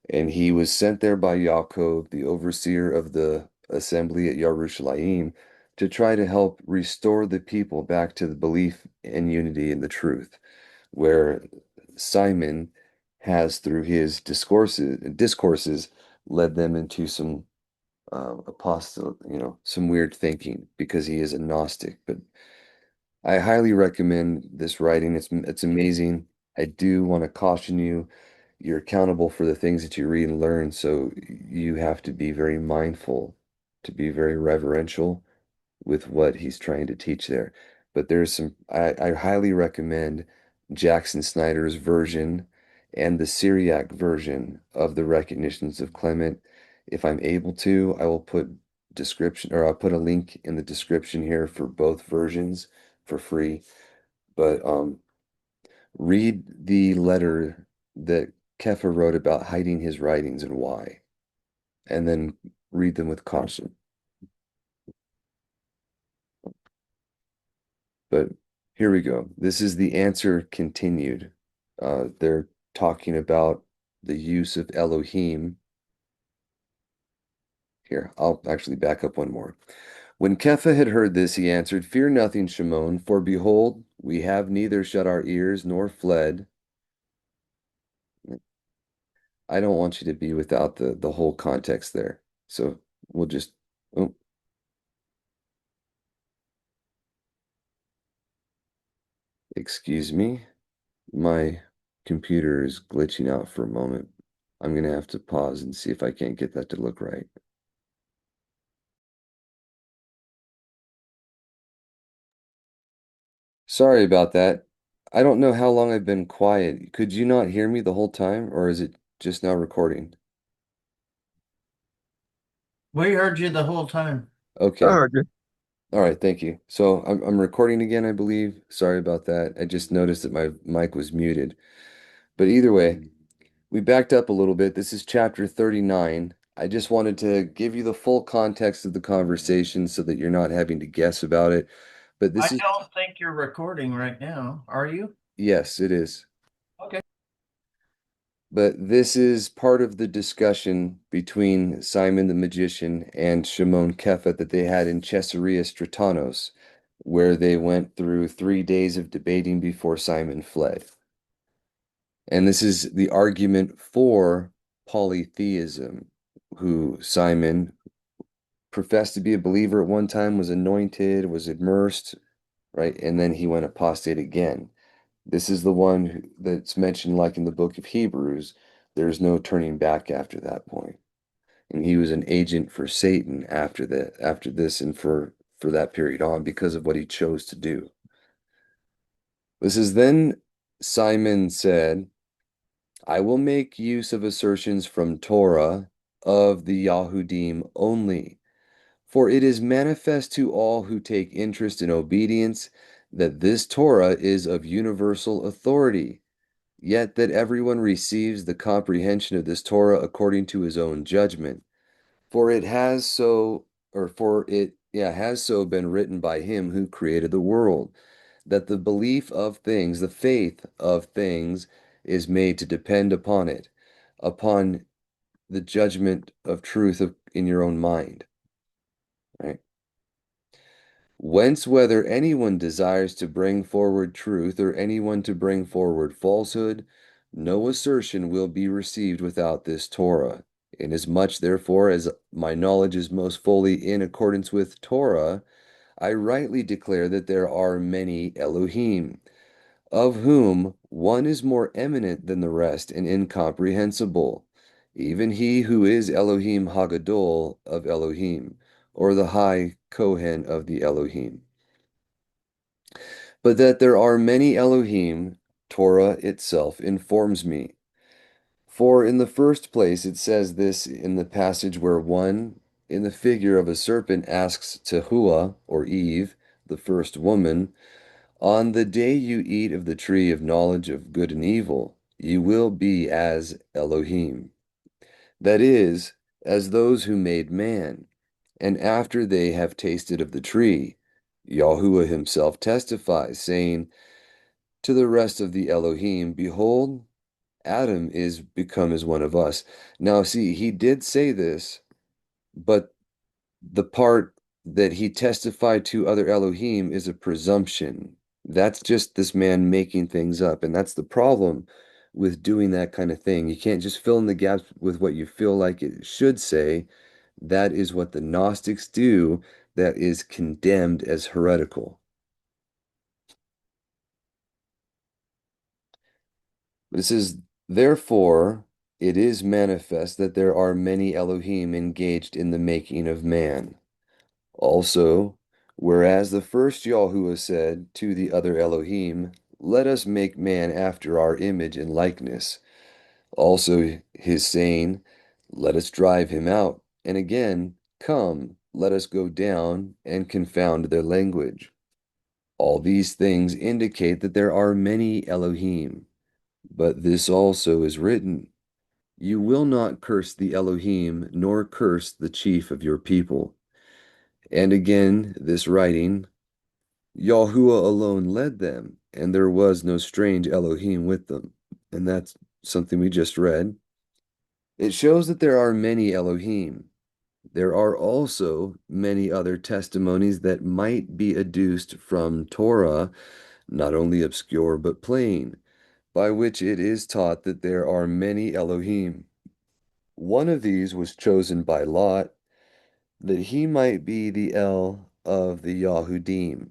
And he was sent there by Yaakov, the overseer of the assembly at Yerushalayim, to try to help restore the people back to the belief and unity in the truth, where Simon has, through his discourses led them into some apostle, some weird thinking because he is a Gnostic. But I highly recommend this writing. It's amazing. I do want to caution you, you're accountable for the things that you read and learn, so you have to be very mindful, to be very reverential with what he's trying to teach there. But there's I highly recommend Jackson Snyder's version and the Syriac version of the Recognitions of Clement. If I'm able to, I will put description or I'll put a link in the description here for both versions for free. But read the letter that Kepha wrote about hiding his writings and why, and then read them with caution. But Here we go. This is the answer continued. They're talking about the use of Elohim. Here, I'll actually back up one more. When Kepha had heard this, he answered, Fear nothing, Shimon, for behold, we have neither shut our ears nor fled. I don't want you to be without the whole context there. So we'll just, oh, excuse me. My computer is glitching out for a moment. I'm gonna have to pause and see if I can't get that to look right. Sorry about that. I don't know how long I've been quiet. Could you not hear me the whole time, or is it just now recording? We heard you the whole time. Okay. Oh, good. All right, thank you. So I'm recording again, I believe. Sorry about that. I just noticed that my mic was muted. But either way, we backed up a little bit. This is chapter 39. I just wanted to give you the full context of the conversation so that you're not having to guess about it. But I this is, don't think you're recording right now, are you? yes, it is. Okay. But this is part of the discussion between Simon the magician and Shimon Kepha that they had in Caesarea Stratanos, where they went through 3 days of debating before Simon fled. And this is the argument for polytheism, who Simon professed to be a believer at one time, was anointed, was immersed, right? And then he went apostate again. This is the one that's mentioned, like in the book of Hebrews, there's no turning back after that point. And he was an agent for Satan after that, after this, and for that period on because of what he chose to do. This is then Simon said, I will make use of assertions from Torah of the Yahudim only, for it is manifest to all who take interest in obedience that this Torah is of universal authority, yet that everyone receives the comprehension of this Torah according to his own judgment. For it has so, or for it, yeah, has so been written by him who created the world, that the belief of things, the faith of things, is made to depend upon it, upon the judgment of truth in your own mind, right? Whence, whether anyone desires to bring forward truth or anyone to bring forward falsehood, no assertion will be received without this Torah. Inasmuch, therefore, as my knowledge is most fully in accordance with Torah, I rightly declare that there are many Elohim, of whom one is more eminent than the rest and incomprehensible, even he who is Elohim Hagadol of Elohim, or the high Kohen of the Elohim. But that there are many Elohim, Torah itself informs me. For in the first place it says this in the passage where one, in the figure of a serpent, asks Tehuah, or Eve, the first woman, on the day you eat of the tree of knowledge of good and evil, you will be as Elohim. That is, as those who made man. And after they have tasted of the tree, Yahuwah himself testifies, saying to the rest of the Elohim, Behold, Adam is become as one of us. Now, see, he did say this, but the part that he testified to other Elohim is a presumption. That's just this man making things up. And that's the problem with doing that kind of thing. You can't just fill in the gaps with what you feel like it should say. That is what the Gnostics do, that is condemned as heretical. This is therefore it is manifest that there are many Elohim engaged in the making of man. Also, whereas the first Yahuwah said to the other Elohim, Let us make man after our image and likeness. Also his saying, Let us drive him out. And again, Come, let us go down and confound their language. All these things indicate that there are many Elohim. But this also is written, You will not curse the Elohim, nor curse the chief of your people. And again, this writing, Yahuwah alone led them, and there was no strange Elohim with them. And that's something we just read. It shows that there are many Elohim. There are also many other testimonies that might be adduced from Torah, not only obscure but plain, by which it is taught that there are many Elohim. One of these was chosen by Lot, that he might be the El of the Yahudim.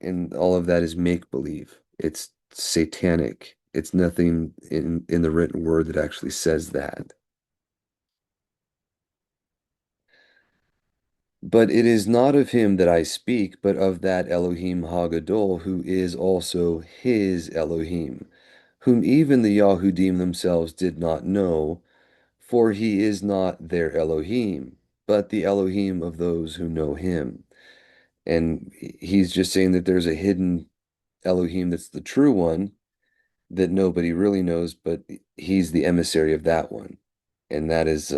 And all of that is make-believe. It's satanic. It's nothing in the written word that actually says that. But it is not of him that I speak, but of that Elohim Hagadol, who is also his Elohim, whom even the Yahudim themselves did not know, for he is not their Elohim, but the Elohim of those who know him. And he's just saying that there's a hidden Elohim that's the true one that nobody really knows, but he's the emissary of that one. And that is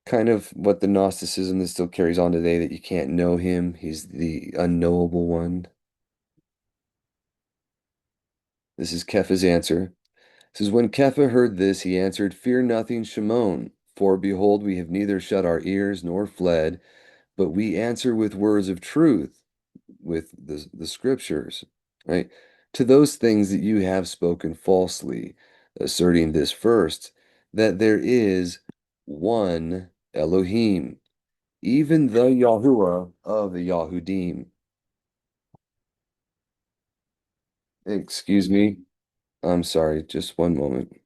kind of what the Gnosticism that still carries on today, that you can't know him. He's the unknowable one. This is Kepha's answer. It says, when Kepha heard this, he answered, fear nothing, Shimon, for behold, we have neither shut our ears nor fled, but we answer with words of truth, with the scriptures, right? To those things that you have spoken falsely, asserting this first, that there is one Elohim, even the Yahuwah of the Yahudim. Excuse me. I'm sorry, just one moment.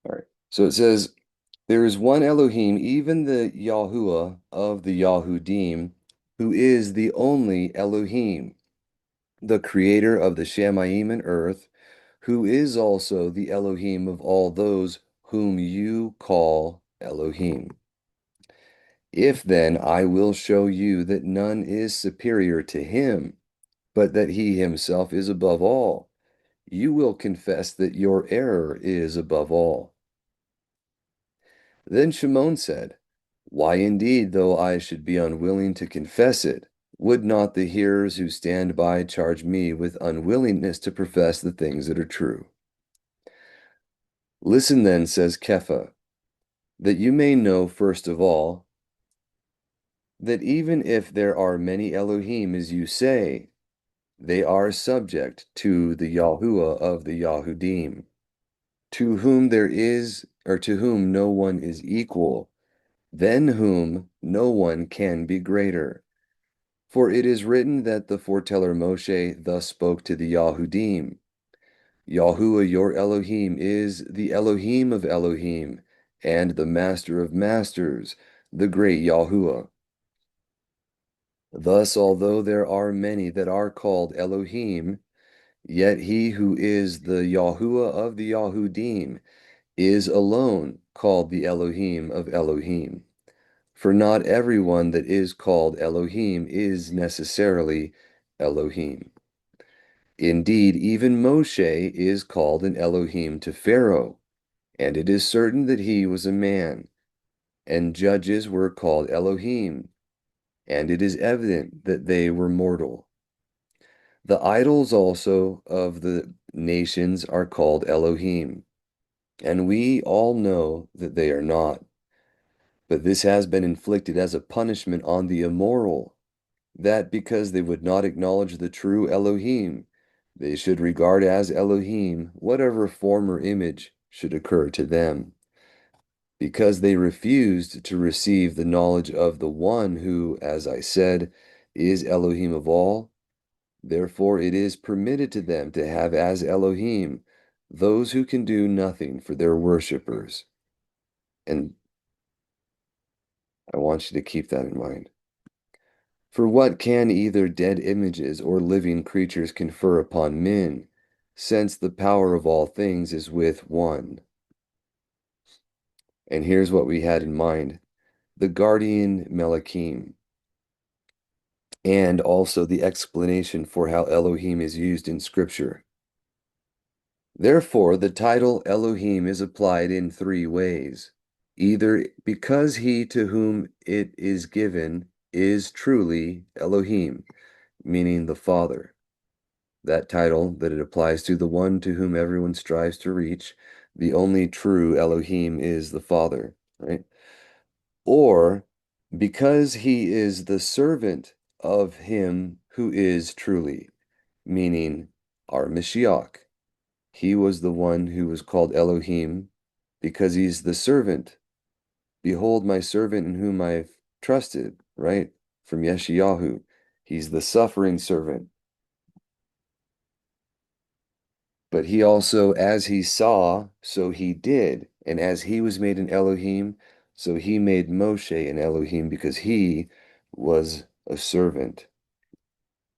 All right. So it says, there is one Elohim, even the Yahuwah of the Yahudim, who is the only Elohim, the creator of the Shamayim and earth, who is also the Elohim of all those whom you call Elohim. If then I will show you that none is superior to him, but that he himself is above all, you will confess that your error is above all. Then Shimon said, why indeed, though I should be unwilling to confess it, would not the hearers who stand by charge me with unwillingness to profess the things that are true? Listen then, says Kepha, that you may know first of all, that even if there are many Elohim, as you say, they are subject to the Yahuwah of the Yahudim, to whom there is, or to whom no one is equal, than whom no one can be greater. For it is written that the foreteller Moshe thus spoke to the Yahudim, Yahuwah your Elohim is the Elohim of Elohim, and the Master of Masters, the great Yahuwah. Thus, although there are many that are called Elohim, yet he who is the Yahuwah of the Yahudim is alone called the Elohim of Elohim. For not everyone that is called Elohim is necessarily Elohim. Indeed, even Moshe is called an Elohim to Pharaoh, and it is certain that he was a man, and judges were called Elohim, and it is evident that they were mortal. The idols also of the nations are called Elohim, and we all know that they are not. But this has been inflicted as a punishment on the immoral, that because they would not acknowledge the true Elohim, they should regard as Elohim whatever form or image should occur to them. Because they refused to receive the knowledge of the one who, as I said, is Elohim of all, therefore it is permitted to them to have as Elohim those who can do nothing for their worshippers. And I want you to keep that in mind. For what can either dead images or living creatures confer upon men, since the power of all things is with one? And here's what we had in mind: the guardian Melachim, and also the explanation for how Elohim is used in Scripture. Therefore, the title Elohim is applied in three ways. either because he to whom it is given is truly Elohim, meaning the Father, that title that it applies to, the one to whom everyone strives to reach, the only true Elohim is the Father, right? Or because he is the servant of him who is truly, meaning our Mashiach. He was the one who was called Elohim because he's the servant. Behold my servant in whom I've trusted, right? From Yeshayahu. He's the suffering servant. But he also, as he saw, so he did. And as he was made an Elohim, so he made Moshe an Elohim because he was a servant.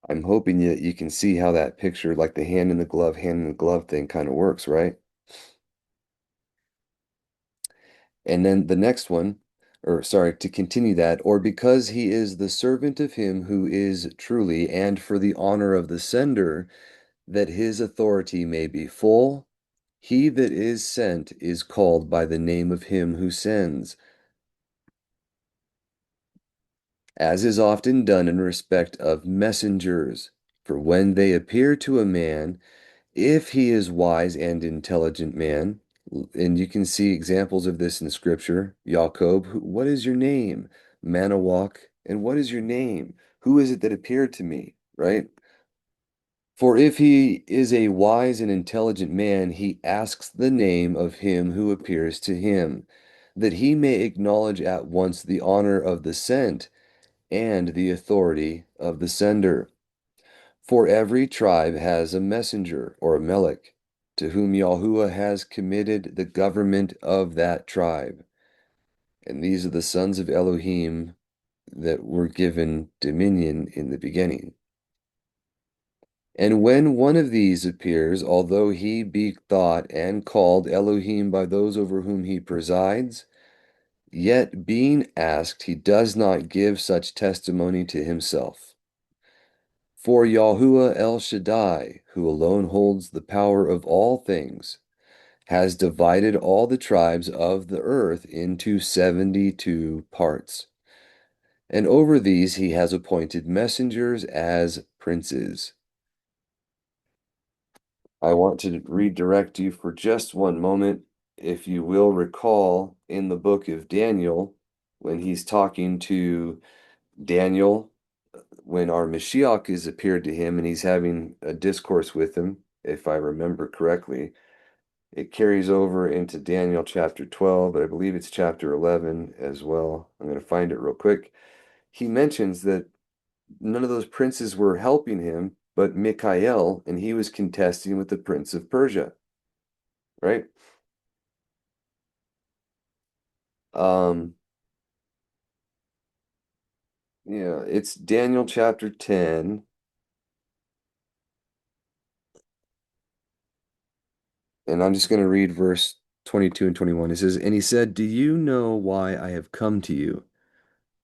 I'm hoping that you can see how that picture, like the hand in the glove thing kind of works, right? And then the next one, or sorry, to continue that, or because he is the servant of him who is truly, and for the honor of the sender, that his authority may be full, he that is sent is called by the name of him who sends, as is often done in respect of messengers. For when they appear to a man, if he is wise and intelligent man, and you can see examples of this in scripture, Jacob, what is your name? Manawak, and what is your name? Who is it that appeared to me? Right? For if he is a wise and intelligent man, he asks the name of him who appears to him, that he may acknowledge at once the honor of the sent and the authority of the sender. For every tribe has a messenger or a melech, to whom Yahuwah has committed the government of that tribe. And these are the sons of Elohim that were given dominion in the beginning. And when one of these appears, although he be thought and called Elohim by those over whom he presides, yet being asked, he does not give such testimony to himself. For Yahuwah El Shaddai, who alone holds the power of all things, has divided all the tribes of the earth into 72 parts. And over these he has appointed messengers as princes. I want to redirect you for just one moment. If you will recall in the book of Daniel, when he's talking to Daniel, when our Mashiach is appeared to him and he's having a discourse with him, if I remember correctly, it carries over into Daniel chapter 12, but I believe it's chapter 11 as well. I'm going to find it real quick. He mentions that none of those princes were helping him, but Michael, and he was contesting with the prince of Persia, right? Um, yeah, it's Daniel chapter 10, and I'm just going to read verse 22 and 21. It says, "And he said, Do you know why I have come to you?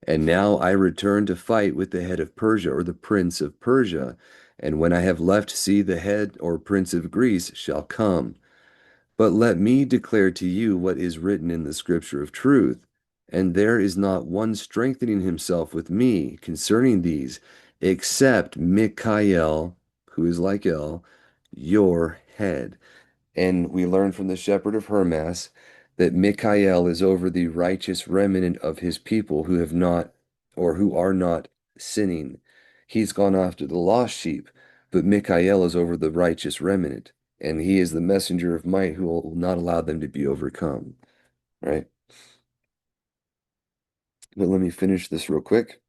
And now I return to fight with the head of Persia, or the prince of Persia. And when I have left, see, the head or prince of Greece shall come. But let me declare to you what is written in the scripture of truth. And there is not one strengthening himself with me concerning these, except Michael, who is like El, your head." And we learn from the shepherd of Hermas that Michael is over the righteous remnant of his people who have not, or who are not sinning. He's gone after the lost sheep, but Michael is over the righteous remnant, and he is the messenger of might who will not allow them to be overcome. Right? But let me finish this real quick.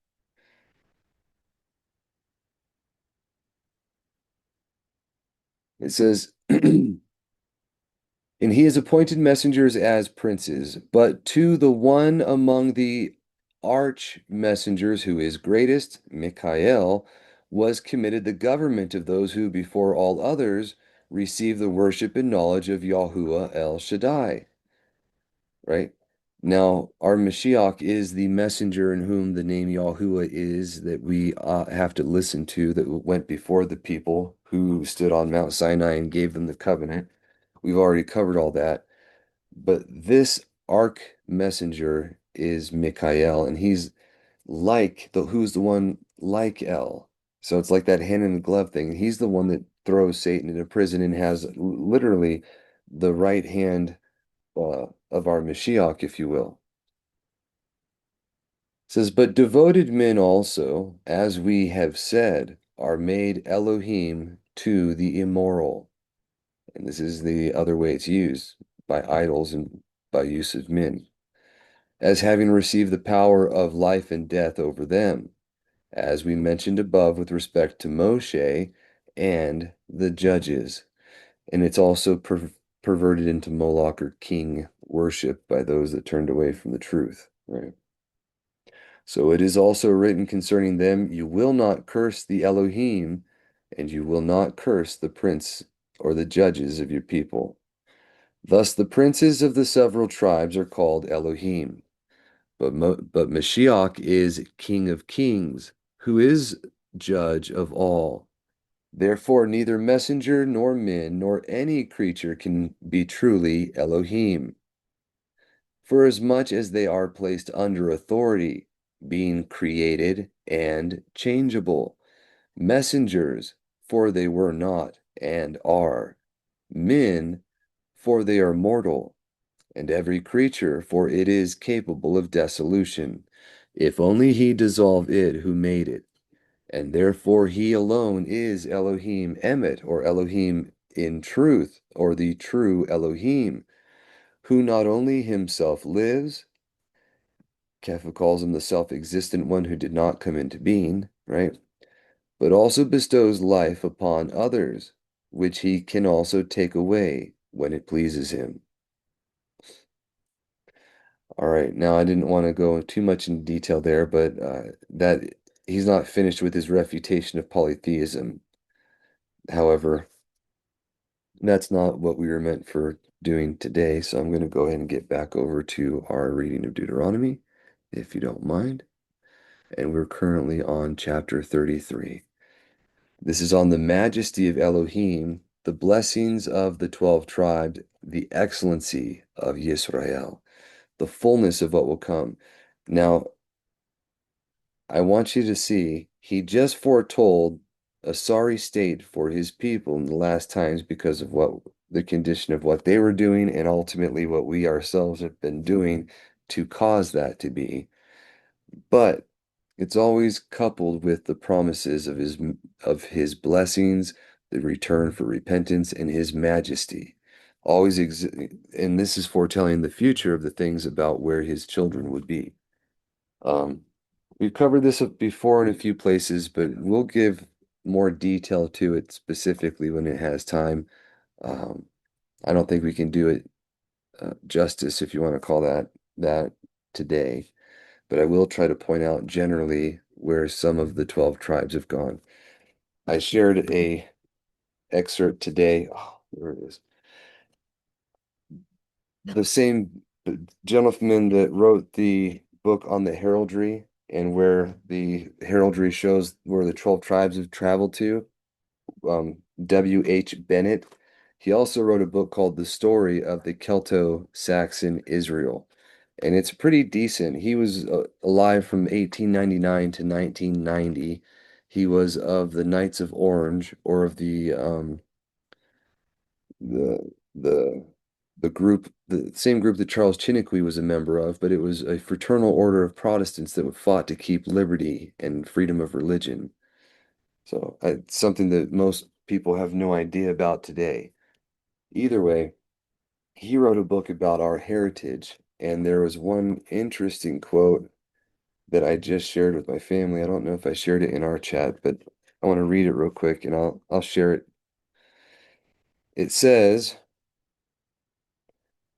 It says, And he has appointed messengers as princes, but to the one among the arch messengers who is greatest, Michael, was committed the government of those who before all others receive the worship and knowledge of Yahuwah El Shaddai. Right? Now, our Mashiach is the messenger in whom the name Yahuwah is that we have to listen to, that went before the people who stood on Mount Sinai and gave them the covenant. We've already covered all that. But this arch messenger is Mikael, and he's like who's the one like El. So it's like that hand in the glove thing. He's the one that throws Satan into prison and has literally the right hand of our Mashiach, if you will. It says, but devoted men also, as we have said, are made Elohim to the immoral. And this is the other way it's used by idols and by use of men, as having received the power of life and death over them, as we mentioned above with respect to Moshe and the judges. And it's also perverted into Moloch or king worship by those that turned away from the truth, right? So it is also written concerning them, you will not curse the Elohim, and you will not curse the prince or the judges of your people. Thus the princes of the several tribes are called Elohim. But Mashiach is King of kings, who is judge of all. Therefore, neither messenger nor men nor any creature can be truly Elohim, for as much as they are placed under authority, being created and changeable. Messengers, for they were not and are. Men, for they are mortal. And every creature, for it is capable of dissolution, if only he dissolve it who made it. And therefore he alone is Elohim Emet, or Elohim in truth, or the true Elohim, who not only himself lives, Kepha calls him the self-existent one who did not come into being, right? But also bestows life upon others, which he can also take away when it pleases him. All right, now I didn't want to go too much in detail there, but that he's not finished with his refutation of polytheism. However, that's not what we were meant for doing today, so I'm going to go ahead and get back over to our reading of Deuteronomy, if you don't mind. And we're currently on chapter 33. This is on the majesty of Elohim, the blessings of the 12 tribes, the excellency of Yisrael, the fullness of what will come. Now, I want you to see, he just foretold a sorry state for his people in the last times because of what the condition of what they were doing and ultimately what we ourselves have been doing to cause that to be. But it's always coupled with the promises of his blessings, the return for repentance, and his majesty. Always and this is foretelling the future of the things about where his children would be. Um, we've covered this before in a few places, but we'll give more detail to it specifically when it has time. Um, I don't think we can do it justice, if you want to call that today, but I will try to point out generally where some of the 12 tribes have gone. I shared a excerpt today. Oh, there it is. The same gentleman that wrote the book on the heraldry and where the heraldry shows where the 12 tribes have traveled to, W.H. Bennett. He also wrote a book called The Story of the Celto-Saxon Israel, and it's pretty decent. He was alive from 1899 to 1990. He was of the Knights of Orange, or of the the the group, the same group that Charles Chiniquy was a member of, but it was a fraternal order of Protestants that fought to keep liberty and freedom of religion. So it's something that most people have no idea about today. Either way, he wrote a book about our heritage, and there was one interesting quote that I just shared with my family. I don't know if I shared it in our chat, but I want to read it real quick and I'll share it. It says,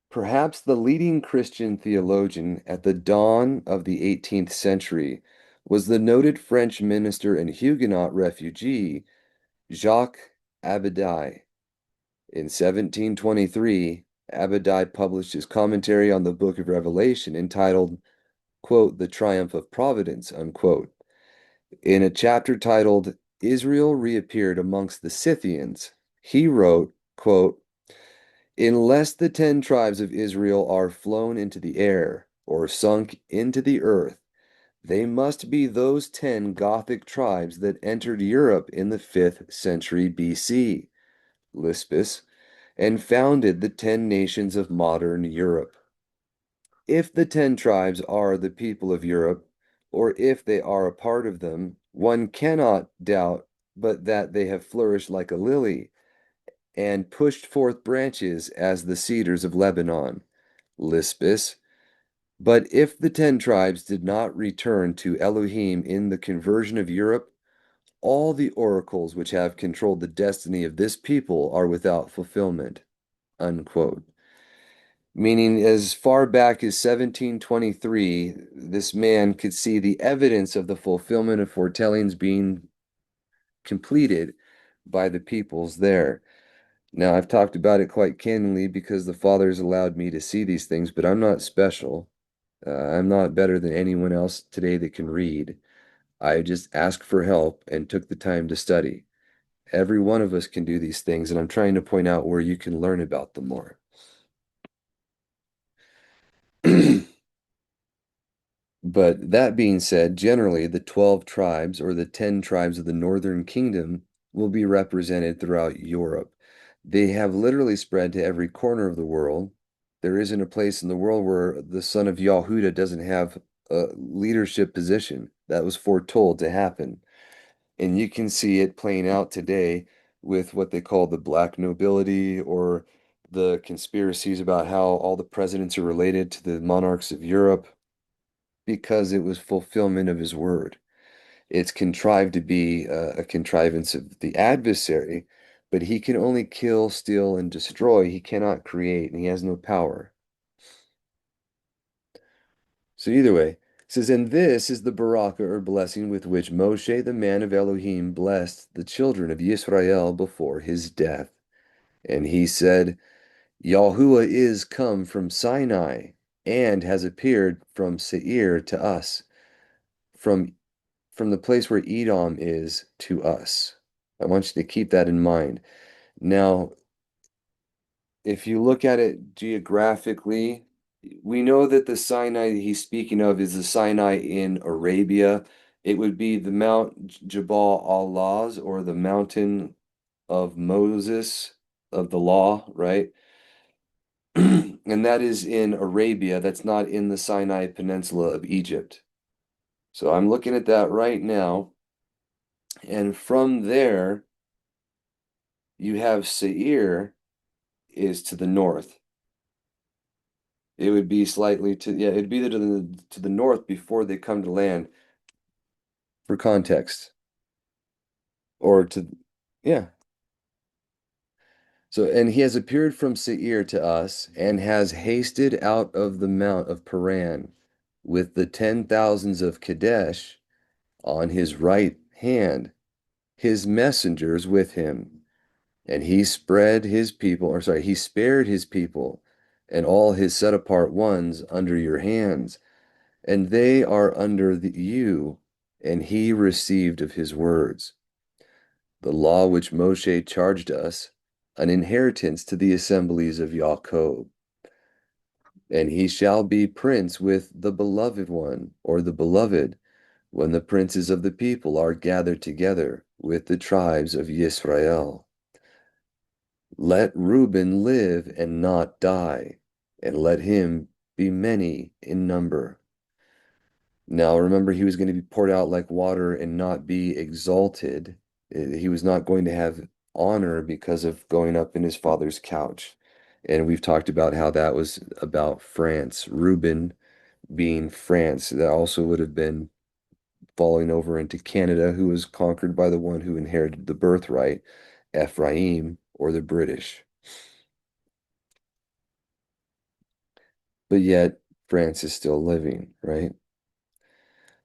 perhaps the leading Christian theologian at the dawn of the 18th century was the noted French minister and Huguenot refugee Jacques Abadie. In 1723, Abadie published his commentary on the Book of Revelation entitled, quote, The Triumph of Providence, unquote. In a chapter titled, Israel Reappeared Amongst the Scythians, he wrote, quote, Unless the 10 tribes of Israel are flown into the air or sunk into the earth, they must be those 10 Gothic tribes that entered Europe in the 5th century BC, Lispus, and founded the 10 nations of modern Europe. If the 10 tribes are the people of Europe, or if they are a part of them, one cannot doubt but that they have flourished like a lily and pushed forth branches as the cedars of Lebanon. Lispis. But if the 10 tribes did not return to Elohim in the conversion of Europe, all the oracles which have controlled the destiny of this people are without fulfillment. Unquote. Meaning, as far back as 1723, this man could see the evidence of the fulfillment of foretellings being completed by the peoples there. Now, I've talked about it quite candidly because the Father has allowed me to see these things, but I'm not special. I'm not better than anyone else today that can read. I just asked for help and took the time to study. Every one of us can do these things, and I'm trying to point out where you can learn about them more. But that being said, generally the 12 tribes or the 10 tribes of the northern kingdom will be represented throughout Europe. They have literally spread to every corner of the world. There isn't a place in the world where the son of Yahuda doesn't have a leadership position. That was foretold to happen. And you can see it playing out today with what they call the black nobility or the conspiracies about how all the presidents are related to the monarchs of Europe because it was fulfillment of his word. It's contrived to be a contrivance of the adversary, but he can only kill, steal, and destroy. He cannot create, and he has no power. So either way, it says, and this is the barakah or blessing with which Moshe, the man of Elohim, blessed the children of Yisrael before his death. And he said, Yahuwah is come from Sinai and has appeared from Seir to us, from from the place where Edom is to us. I want you to keep that in mind. Now, if you look at it geographically, we know that the Sinai that he's speaking of is the Sinai in Arabia. It would be the Mount Jabal al-Laz or the mountain of Moses of the law, right? And that is in Arabia. That's not in the Sinai Peninsula of Egypt. So I'm looking at that right now. And from there, you have Seir is to the north. It would be slightly to, yeah, it'd be to the north before they come to land for context. Or to, yeah. So, and he has appeared from Seir to us and has hasted out of the mount of Paran with the 10,000s of Kadesh on his right hand, his messengers with him. And he spread his people, or sorry, he spared his people and all his set apart ones under your hands, and they are under you, and he received of his words. The law which Moshe charged us, an inheritance to the assemblies of Jacob. And he shall be prince with the beloved one, or the beloved, when the princes of the people are gathered together with the tribes of Israel. Let Reuben live and not die, and let him be many in number. Now, remember, he was going to be poured out like water and not be exalted. He was not going to have honor because of going up in his father's couch. And we've talked about how that was about France. Reuben being France. That also would have been falling over into Canada, who was conquered by the one who inherited the birthright, Ephraim, or the British. But yet, France is still living, right? It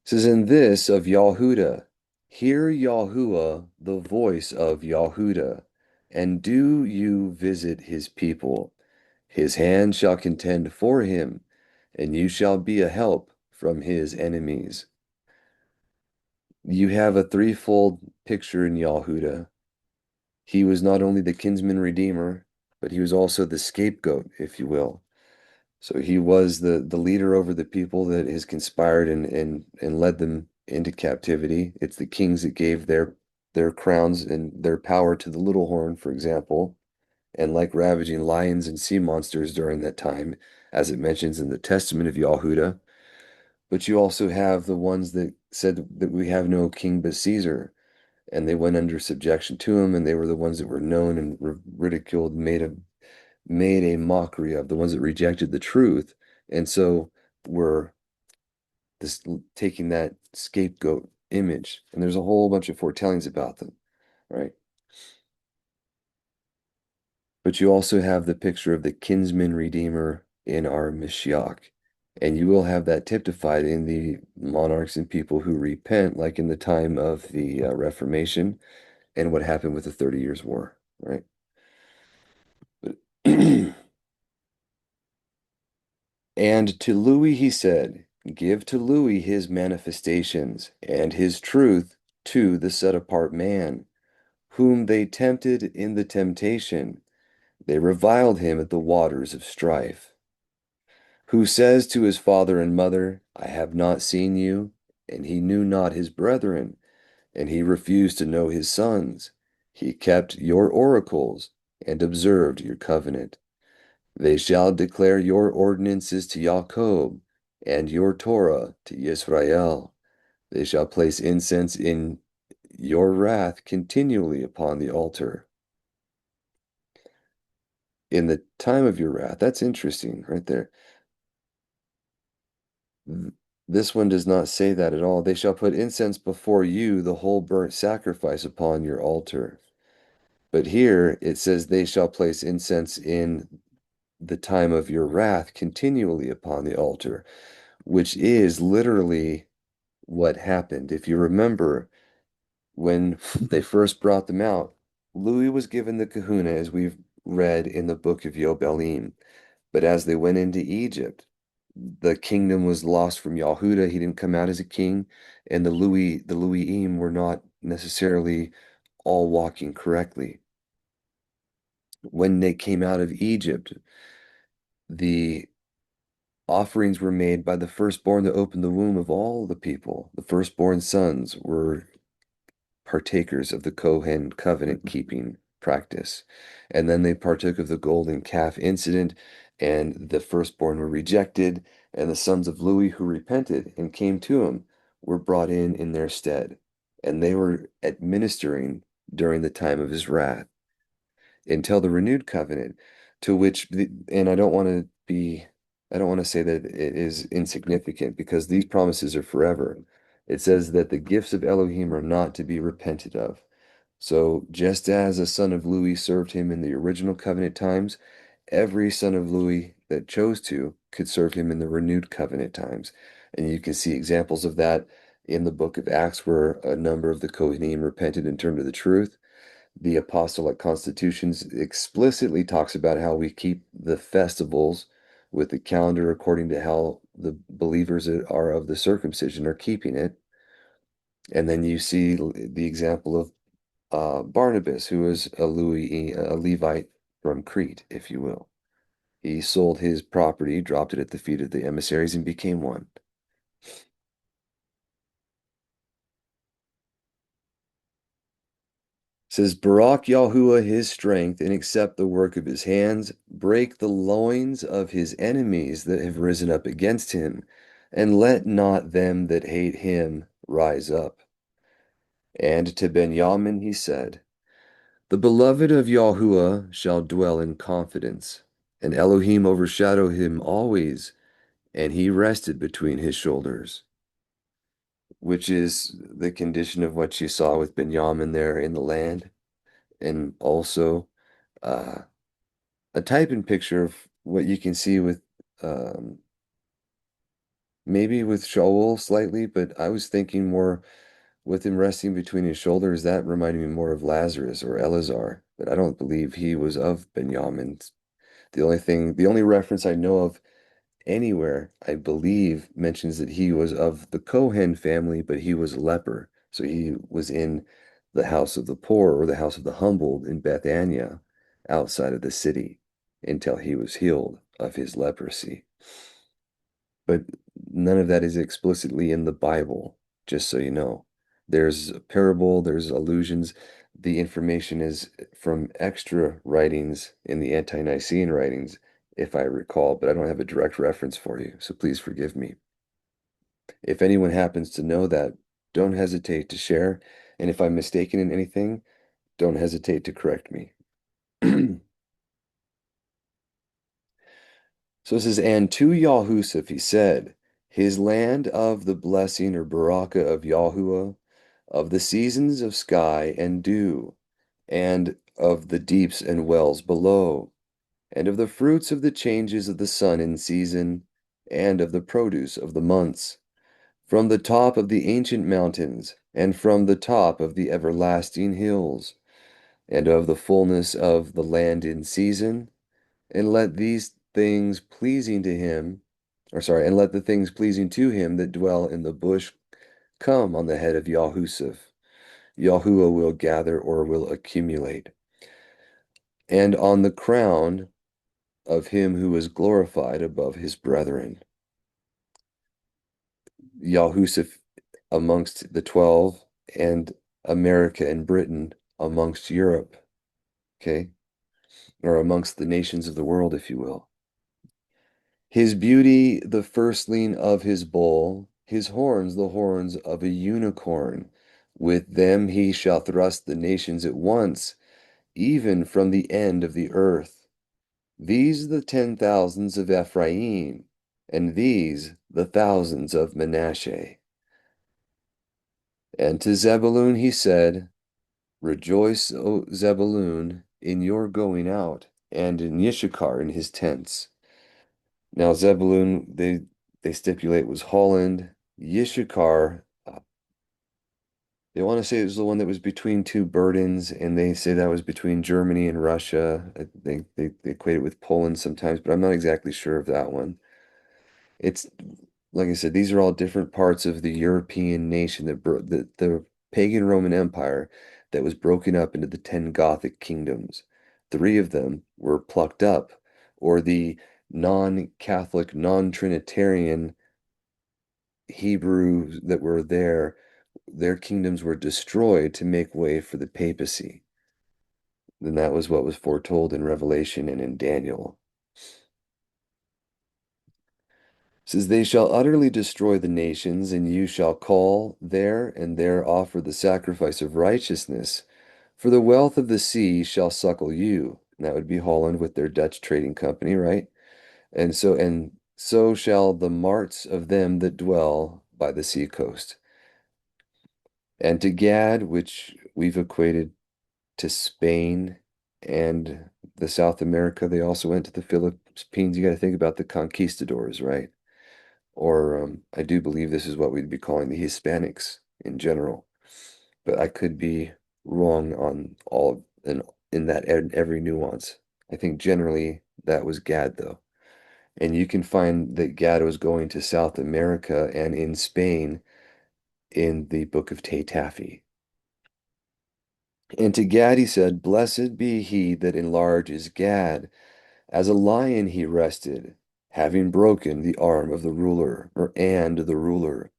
says, in this of Yahuda, hear Yahuwah the voice of Yahuda, and do you visit his people. His hand shall contend for him, and you shall be a help from his enemies. You have a threefold picture in Yahuda. He was not only the kinsman redeemer, but he was also the scapegoat, if you will. So he was the leader over the people that has conspired and led them into captivity. It's the kings that gave their crowns and their power to the little horn, for example, and like ravaging lions and sea monsters during that time, as it mentions in the Testament of Yahudah. But you also have the ones that said that we have no king but Caesar, and they went under subjection to him, and they were the ones that were known and ridiculed, made a mockery of, the ones that rejected the truth, and so were this taking that scapegoat image. And there's a whole bunch of foretellings about them, right? But you also have the picture of the kinsman redeemer in our Mashiach. And you will have that typified in the monarchs and people who repent, like in the time of the Reformation and what happened with the 30 Years' War, right? But and to Louis he said, give to Louis his manifestations and his truth to the set apart man, whom they tempted in the temptation. They reviled him at the waters of strife. Who says to his father and mother, I have not seen you, and he knew not his brethren, and he refused to know his sons. He kept your oracles and observed your covenant. They shall declare your ordinances to Jacob, and your Torah to Israel. They shall place incense in your wrath continually upon the altar. In the time of your wrath, that's interesting right there. This one does not say that at all. They shall put incense before you, the whole burnt sacrifice upon your altar. But here it says, they shall place incense in the time of your wrath continually upon the altar, which is literally what happened. If you remember, when they first brought them out, Louis was given the kahuna, as we've read in the book of Yobelim. But as they went into Egypt, the kingdom was lost from Yahudah. He didn't come out as a king, and the Louisim were not necessarily all walking correctly. When they came out of Egypt, the offerings were made by the firstborn that opened the womb of all the people. The firstborn sons were partakers of the Kohen covenant keeping practice. And then they partook of the golden calf incident, and the firstborn were rejected, and the sons of Louis who repented and came to him were brought in their stead. And they were administering during the time of his wrath until the renewed covenant, to which, and I don't want to say that it is insignificant because these promises are forever. It says that the gifts of Elohim are not to be repented of. So just as a son of Louis served him in the original covenant times, every son of Louis that chose to could serve him in the renewed covenant times. And you can see examples of that in the book of Acts, where a number of the Kohanim repented and turned to the truth. The apostolic constitutions explicitly talks about how we keep the festivals with the calendar according to how the believers that are of the circumcision are keeping it. And then you see the example of Barnabas, who was a Levite from Crete, if you will. He sold his property, dropped it at the feet of the emissaries, and became one. Says, Barak Yahuwah his strength, and accept the work of his hands, break the loins of his enemies that have risen up against him, and let not them that hate him rise up. And to Benjamin he said, the beloved of Yahuwah shall dwell in confidence, and Elohim overshadow him always, and he rested between his shoulders, which is the condition of what you saw with Benjamin there in the land, and also uh, a type and picture of what you can see with um, maybe with Shaul slightly, but I was thinking more with him resting between his shoulders. That reminded me more of Lazarus or Eleazar, but I don't believe he was of Benjamin. The only reference I know of anywhere, I believe, mentions that he was of the Cohen family, but he was a leper. So he was in the house of the poor or the house of the humbled in Bethania. outside of the city until he was healed of his leprosy. But none of that is explicitly in the Bible, just so you know. There's a parable, there's allusions. The information is from extra writings in the ante-Nicene writings, if I recall, but I don't have a direct reference for you, so please forgive me. If anyone happens to know that, don't hesitate to share, and if I'm mistaken in anything, don't hesitate to correct me. So it says, and to Yahushua he said, his land of the blessing or baraka of Yahuwah, of the seasons of sky and dew, and of the deeps and wells below, and of the fruits of the changes of the sun in season, and of the produce of the months, from the top of the ancient mountains, and from the top of the everlasting hills, and of the fullness of the land in season, and let these things pleasing to him, and let the things pleasing to him that dwell in the bush come on the head of Yahushua. Yahuwah will gather or will accumulate, and on the crown of him who is glorified above his brethren. Yahushua amongst the 12, and America and Britain amongst Europe, okay? Or amongst the nations of the world, if you will. His beauty, the firstling of his bowl, his horns, the horns of a unicorn. With them he shall thrust the nations at once, even from the end of the earth. These the 10,000s of Ephraim, and these the thousands of Manasseh. And to Zebulun he said, rejoice, O Zebulun, in your going out, and in Issachar in his tents. Now Zebulun, they stipulate was Holland. Issachar, they want to say it was the one that was between two burdens, and they say that was between Germany and Russia. They equate it with Poland sometimes, but I'm not exactly sure of that one. It's like I said, these are all different parts of the European nation that the pagan Roman Empire that was broken up into the 10 Gothic kingdoms. Three of them were plucked up, or the non-Catholic, non-Trinitarian Hebrews that were there, their kingdoms were destroyed to make way for the papacy. And that was what was foretold in Revelation and in Daniel. It says, they shall utterly destroy the nations, and you shall call there and there offer the sacrifice of righteousness. For the wealth of the sea shall suckle you. And that would be Holland with their Dutch trading company, right? And so shall the marts of them that dwell by the sea coast. And to Gad, which we've equated to Spain and the South America, they also went to the Philippines. You got to think about the conquistadors, right? Or I do believe this is what we'd be calling the Hispanics in general, but I could be wrong on all in that every nuance. I think generally that was Gad though. And you can find that Gad was going to South America and in Spain in the book of Tay Taffy. And to Gad he said, blessed be he that enlarges Gad. As a lion he rested, having broken the arm of the ruler, and the ruler.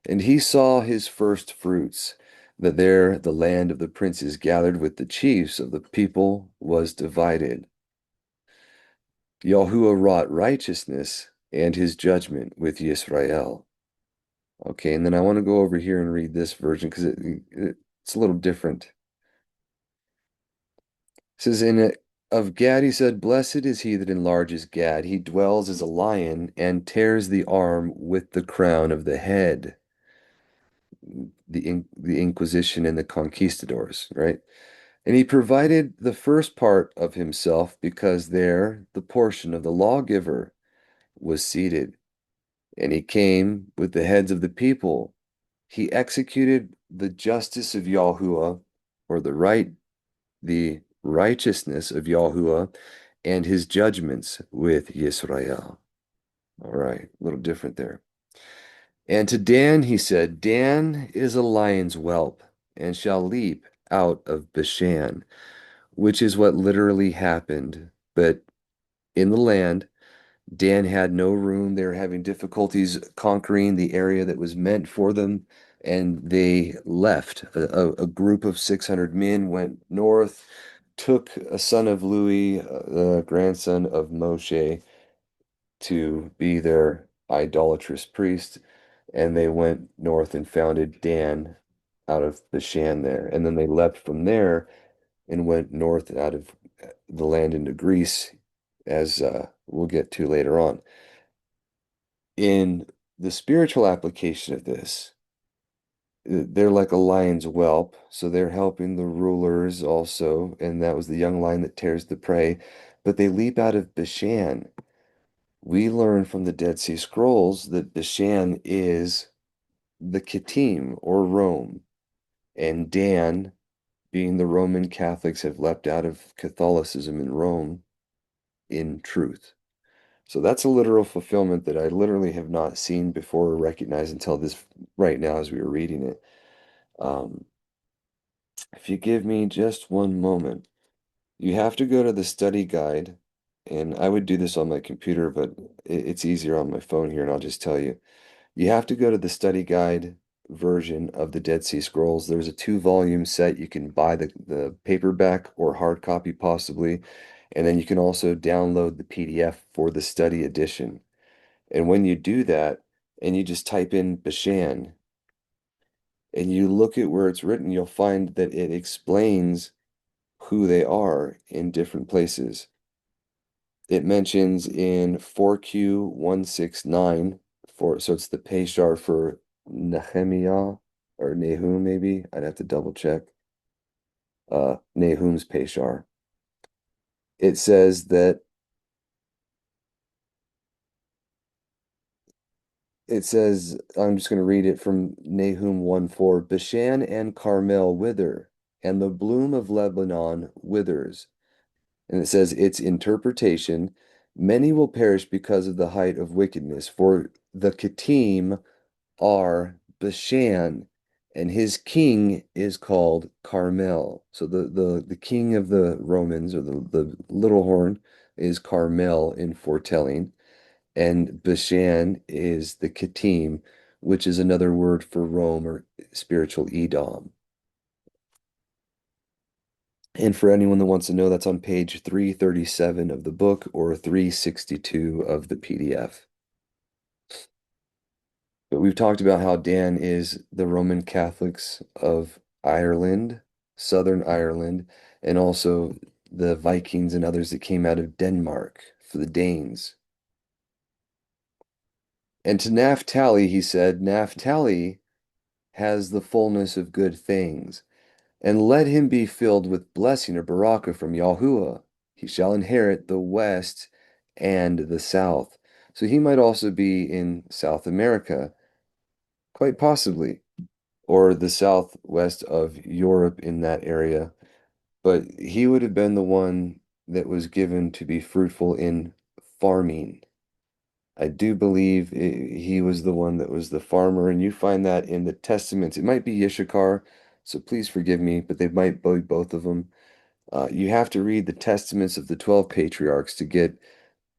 And he saw his first fruits, that there the land of the princes gathered with the chiefs of the people was divided. Yahuwah wrought righteousness and his judgment with Yisrael. Okay, and then I want to go over here and read this version because it's a little different. It says, of Gad he said, blessed is he that enlarges Gad. He dwells as a lion and tears the arm with the crown of the head. The Inquisition and the conquistadors, right? And he provided the first part of himself because there the portion of the lawgiver was seated. And he came with the heads of the people. He executed the justice of Yahuwah, or the righteousness of Yahuwah, and his judgments with Yisrael. All right, a little different there. And to Dan he said, Dan is a lion's whelp, and shall leap out of Bashan. which is what literally happened. But in the land, Dan had no room. They were having difficulties conquering the area that was meant for them, and they left. A group of 600 men went north, took a son of Louis, the grandson of Moshe, to be their idolatrous priest, and they went north and founded Dan out of Bashan there. And then they left from there and went north out of the land into Greece, as we'll get to later on. In the spiritual application of this, they're like a lion's whelp, so they're helping the rulers also, and that was the young lion that tears the prey. But they leap out of Bashan. We learn from the Dead Sea Scrolls that Bashan is the Kittim or Rome, and Dan, being the Roman Catholics, have leapt out of Catholicism in Rome in truth. So that's a literal fulfillment that I literally have not seen before or recognized until this right now as we were reading it. Um, if you give me just one moment, you have to go to the study guide, and I would do this on my computer, but it's easier on my phone here, and I'll just tell you. You have to go to the study guide version of the Dead Sea Scrolls. There's a two-volume set. You can buy the paperback or hard copy possibly, and then you can also download the PDF for the study edition. And when you do that, and you just type in Bashan, and you look at where it's written, you'll find that it explains who they are in different places. It mentions in 4Q169, so it's the Peshar for Nehemiah or Nahum, maybe. I'd have to double check. Nahum's Peshar. It says that I'm just going to read it from Nahum 1:4. Bashan and Carmel wither, and the bloom of Lebanon withers. And it says its interpretation, many will perish because of the height of wickedness, for the Kittim are Bashan, and his king is called Carmel. So the king of the Romans, or the little horn, is Carmel in foretelling, and Bashan is the Kittim, which is another word for Rome or spiritual Edom. And for anyone that wants to know, that's on page 337 of the book or 362 of the PDF. But we've talked about how Dan is the Roman Catholics of Ireland, Southern Ireland, and also the Vikings and others that came out of Denmark for the Danes. And to Naphtali, he said, Naphtali has the fullness of good things, and let him be filled with blessing or baraka from Yahuwah. He shall inherit the west and the south. So he might also be in South America, quite possibly, or the southwest of Europe in that area. But he would have been the one that was given to be fruitful in farming. I do believe he was the one that was the farmer, and you find that in the Testaments. It might be Issachar, so please forgive me, but they might be both of them. You have to read the Testaments of the 12 patriarchs to get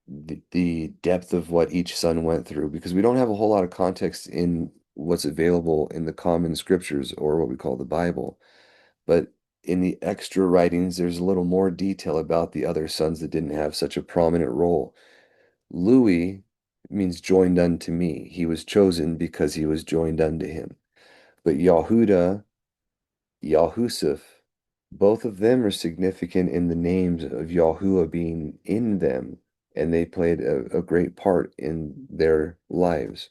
the depth of what each son went through, because we don't have a whole lot of context in what's available in the common scriptures or what we call the Bible. But in the extra writings, there's a little more detail about the other sons that didn't have such a prominent role. Louis means joined unto me. He was chosen because he was joined unto him. But Yahuda, Yahusuf, both of them are significant in the names of Yahuwah being in them, and they played a great part in their lives.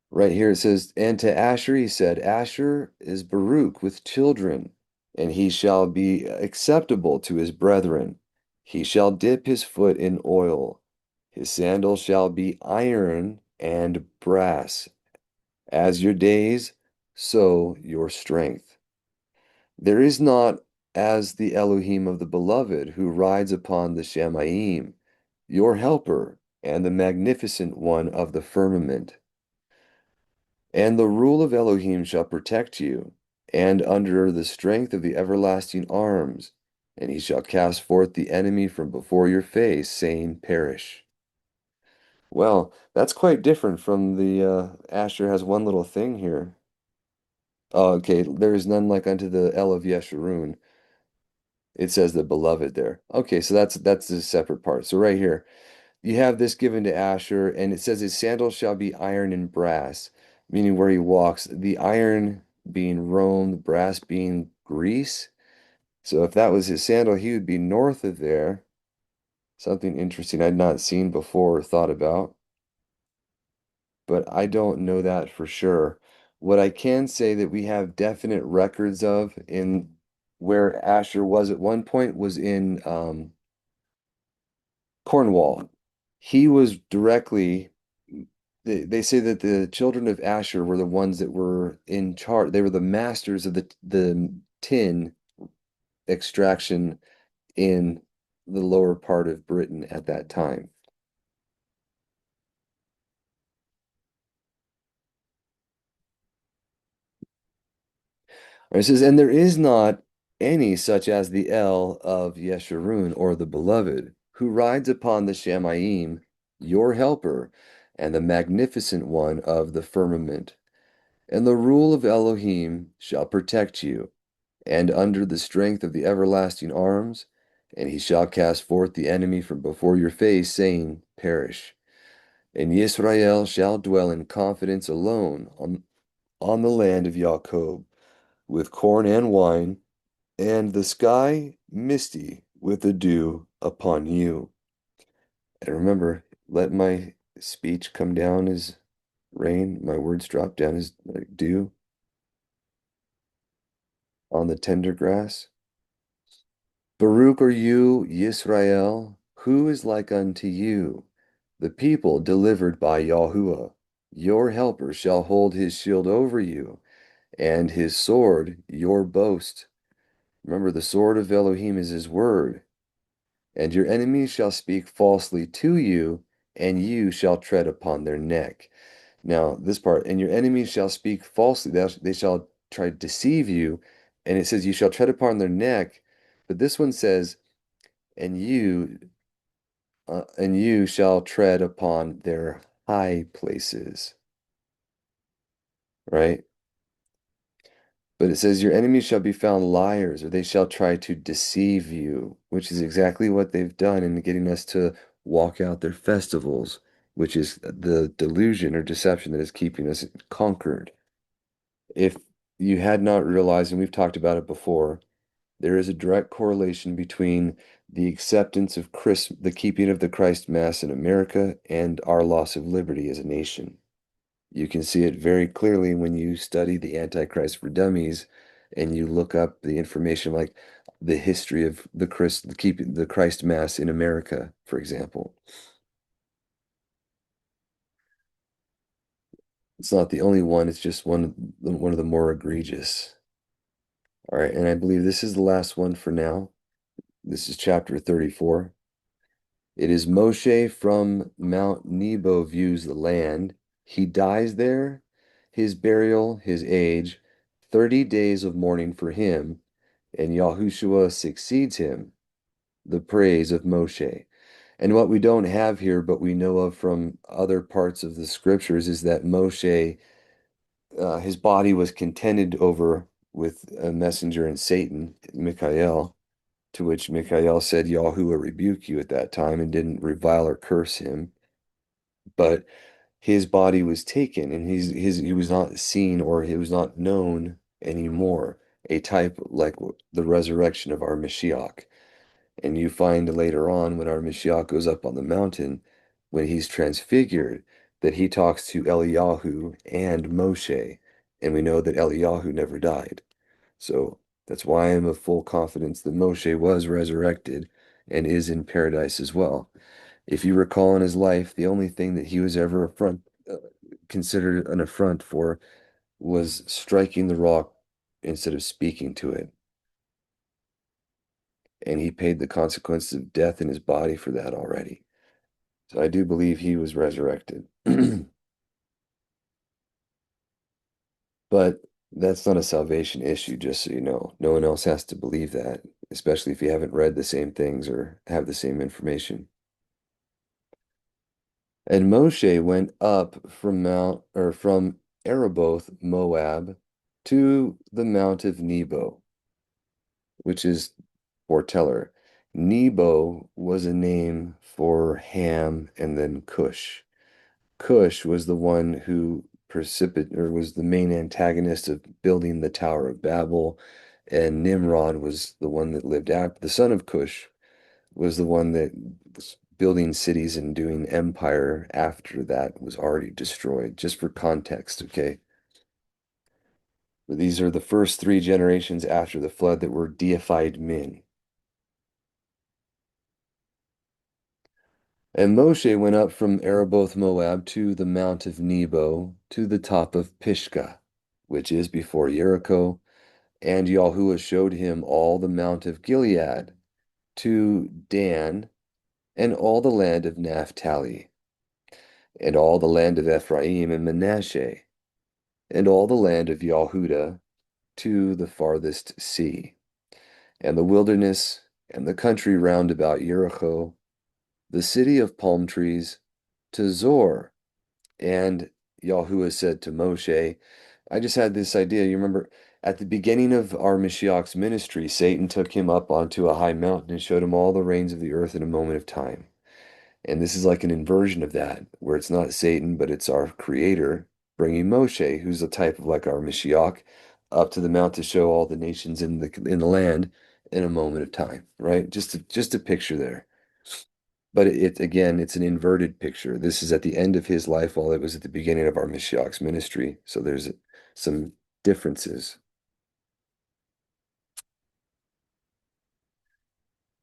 Right here it says, and to Asher he said, Asher is Baruch with children, and he shall be acceptable to his brethren. He shall dip his foot in oil. His sandal shall be iron and brass. As your days, so your strength. There is not as the Elohim of the beloved who rides upon the Shamayim, your helper, and the magnificent one of the firmament. And the rule of Elohim shall protect you. and under the strength of the everlasting arms, and he shall cast forth the enemy from before your face, saying, Perish. Well, that's quite different from the Asher has one little thing here. Oh, okay. There is none like unto the El of Yeshurun. It says the beloved there. Okay, so that's a separate part. So right here, you have this given to Asher, and it says his sandals shall be iron and brass, meaning where he walks, the iron being Rome, the brass being Greece. So if that was his sandal, he would be north of there. Something interesting I'd not seen before or thought about, but I don't know that for sure. What I can say that we have definite records of in where Asher was at one point was in Cornwall. He was directly, they say that the children of Asher were the ones that were in charge. They were the masters of the tin extraction in the lower part of Britain at that time. It says, and there is not any such as the El of Yeshurun or the beloved, who rides upon the Shamayim, your helper, and the magnificent one of the firmament. And the rule of Elohim shall protect you, and under the strength of the everlasting arms, and he shall cast forth the enemy from before your face, saying, Perish. And Yisrael shall dwell in confidence alone on the land of Jacob, with corn and wine, and the sky misty with the dew upon you. And remember, let my speech come down as rain, my words drop down as like dew on the tender grass. Baruch are you, Yisrael, who is like unto you, the people delivered by Yahuwah. Your helper shall hold his shield over you, and his sword your boast. Remember, the sword of Elohim is his word. And your enemies shall speak falsely to you, and you shall tread upon their neck. Now, this part, and your enemies shall speak falsely, they shall try to deceive you. And it says, you shall tread upon their neck. But this one says, and you shall tread upon their high places, right? But it says, your enemies shall be found liars, or they shall try to deceive you, which is exactly what they've done in getting us to walk out their festivals, which is the delusion or deception that is keeping us conquered. If you had not realized, and we've talked about it before, there is a direct correlation between the acceptance of the keeping of the Christ Mass in America and our loss of liberty as a nation. You can see it very clearly when you study the Antichrist for Dummies and you look up the information like the history of keeping the Christ Mass in America, for example. It's not the only one, it's just one of the more egregious. All right, and I believe this is the last one for now. This is chapter 34. It is Moshe from Mount Nebo views the land. He dies there, his burial, his age, 30 days of mourning for him, and Yahushua succeeds him, the praise of Moshe. And what we don't have here, but we know of from other parts of the scriptures, is that Moshe, his body was contended over with a messenger and Satan, Michael, to which Michael said, Yahuwah rebuke you at that time, and didn't revile or curse him. But his body was taken, and he was not seen, or he was not known anymore, a type like the resurrection of our Mashiach. And you find later on when our Mashiach goes up on the mountain, when he's transfigured, that he talks to Eliyahu and Moshe, and we know that Eliyahu never died. So that's why I'm of full confidence that Moshe was resurrected and is in paradise as well. If you recall in his life, the only thing that he was ever considered an affront for was striking the rock instead of speaking to it. And he paid the consequences of death in his body for that already. So I do believe he was resurrected. But That's not a salvation issue, just so you know. No one else has to believe that, especially if you haven't read the same things or have the same information. And Moshe went up from from Arabboth, Moab, to the Mount of Nebo, which is foreteller. Nebo was a name for Ham and then Cush. Cush was the one who was the main antagonist of building the Tower of Babel, and Nimrod was the one that lived after. The son of Cush was the one that was building cities and doing empire after that was already destroyed. Just for context, okay? These are the first three generations after the flood that were deified men. And Moshe went up from Arabboth Moab to the Mount of Nebo, to the top of Pisgah, which is before Jericho, and Yahuwah showed him all the Mount of Gilead, to Dan, and all the land of Naphtali, and all the land of Ephraim and Manasseh, and all the land of Yahudah, to the farthest sea, and the wilderness, and the country round about Jericho, the city of palm trees, to Zor. And Yahuwah said to Moshe, I just had this idea. You remember at the beginning of our Mashiach's ministry, Satan took him up onto a high mountain and showed him all the reigns of the earth in a moment of time. And this is like an inversion of that, where it's not Satan, but it's our creator bringing Moshe, who's a type of like our Mashiach, up to the mount to show all the nations in the land in a moment of time, right? Just a picture there. But again, it's an inverted picture. This is at the end of his life, while it was at the beginning of our Mashiach's ministry. So there's some differences.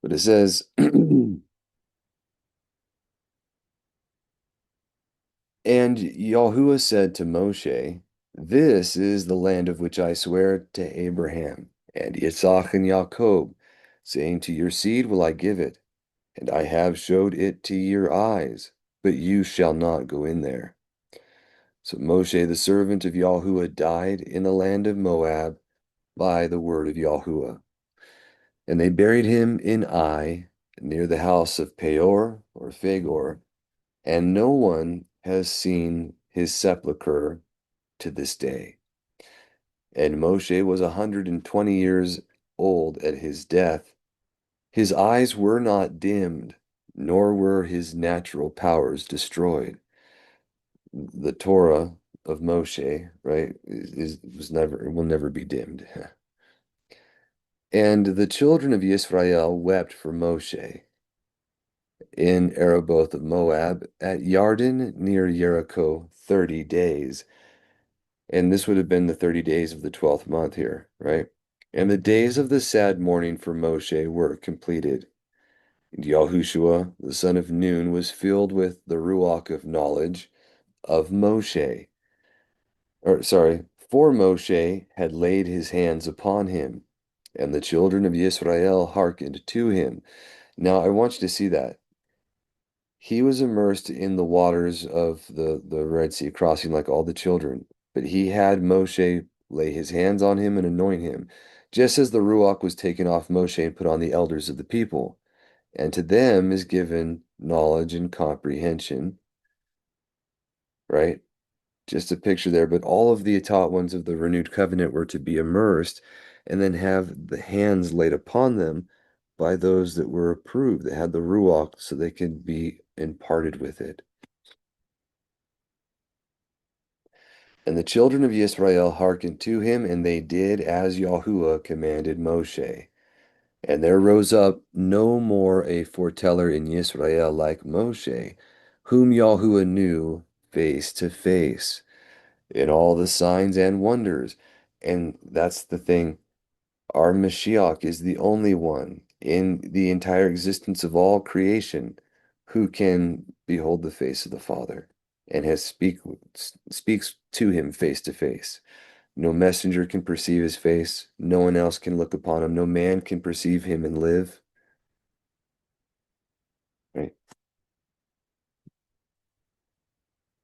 But it says, and Yahuwah said to Moshe, this is the land of which I swear to Abraham and Isaac and Jacob, saying, to your seed will I give it, and I have showed it to your eyes, but you shall not go in there. So Moshe, the servant of Yahuwah, died in the land of Moab by the word of Yahuwah. And they buried him in Ai, near the house of Peor or Phagor, and no one has seen his sepulchre to this day. And Moshe was 120 years old at his death. His eyes were not dimmed, nor were his natural powers destroyed. The Torah of Moshe, right, will never be dimmed. And the children of Israel wept for Moshe in Arabboth of Moab at Yarden near Jericho 30 days. And this would have been the 30 days of the 12th month here, right? And the days of the sad mourning for Moshe were completed. And Yahushua, the son of Nun, was filled with the Ruach of knowledge of Moshe. Or, sorry, for Moshe had laid his hands upon him, and the children of Israel hearkened to him. Now, I want you to see that. He was immersed in the waters of the Red Sea, crossing like all the children. But he had Moshe lay his hands on him and anoint him, just as the Ruach was taken off Moshe and put on the elders of the people. And to them is given knowledge and comprehension, right? Just a picture there. But all of the taught ones of the renewed covenant were to be immersed and then have the hands laid upon them by those that were approved, that had the Ruach, so they could be imparted with it. And the children of Israel hearkened to him, and they did as Yahuwah commanded Moshe. And there rose up no more a foreteller in Israel like Moshe, whom Yahuwah knew face to face, in all the signs and wonders. And that's the thing. Our Mashiach is the only one in the entire existence of all creation who can behold the face of the Father and speaks to him face to face. No messenger can perceive his face. No one else can look upon him. No man can perceive him and live. Right?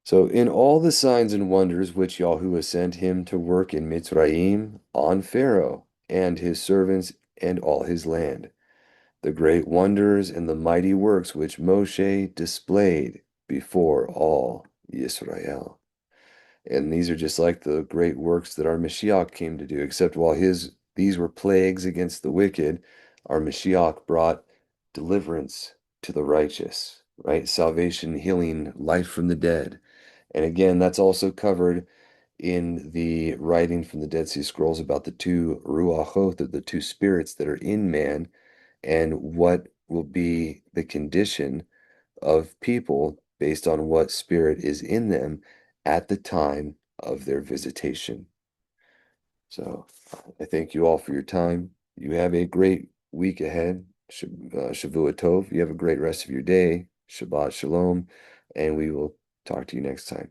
So, in all the signs and wonders which Yahuwah sent him to work in Mitzrayim on Pharaoh and his servants and all his land, the great wonders and the mighty works which Moshe displayed before all Israel. And these are just like the great works that our Mashiach came to do, except while these were plagues against the wicked, our Mashiach brought deliverance to the righteous, right? Salvation, healing, life from the dead. And again, that's also covered in the writing from the Dead Sea Scrolls about the two Ruachot, the two spirits that are in man, and what will be the condition of people based on what spirit is in them at the time of their visitation. So I thank you all for your time. You have a great week ahead. Shavua Tov. You have a great rest of your day. Shabbat Shalom. And we will talk to you next time.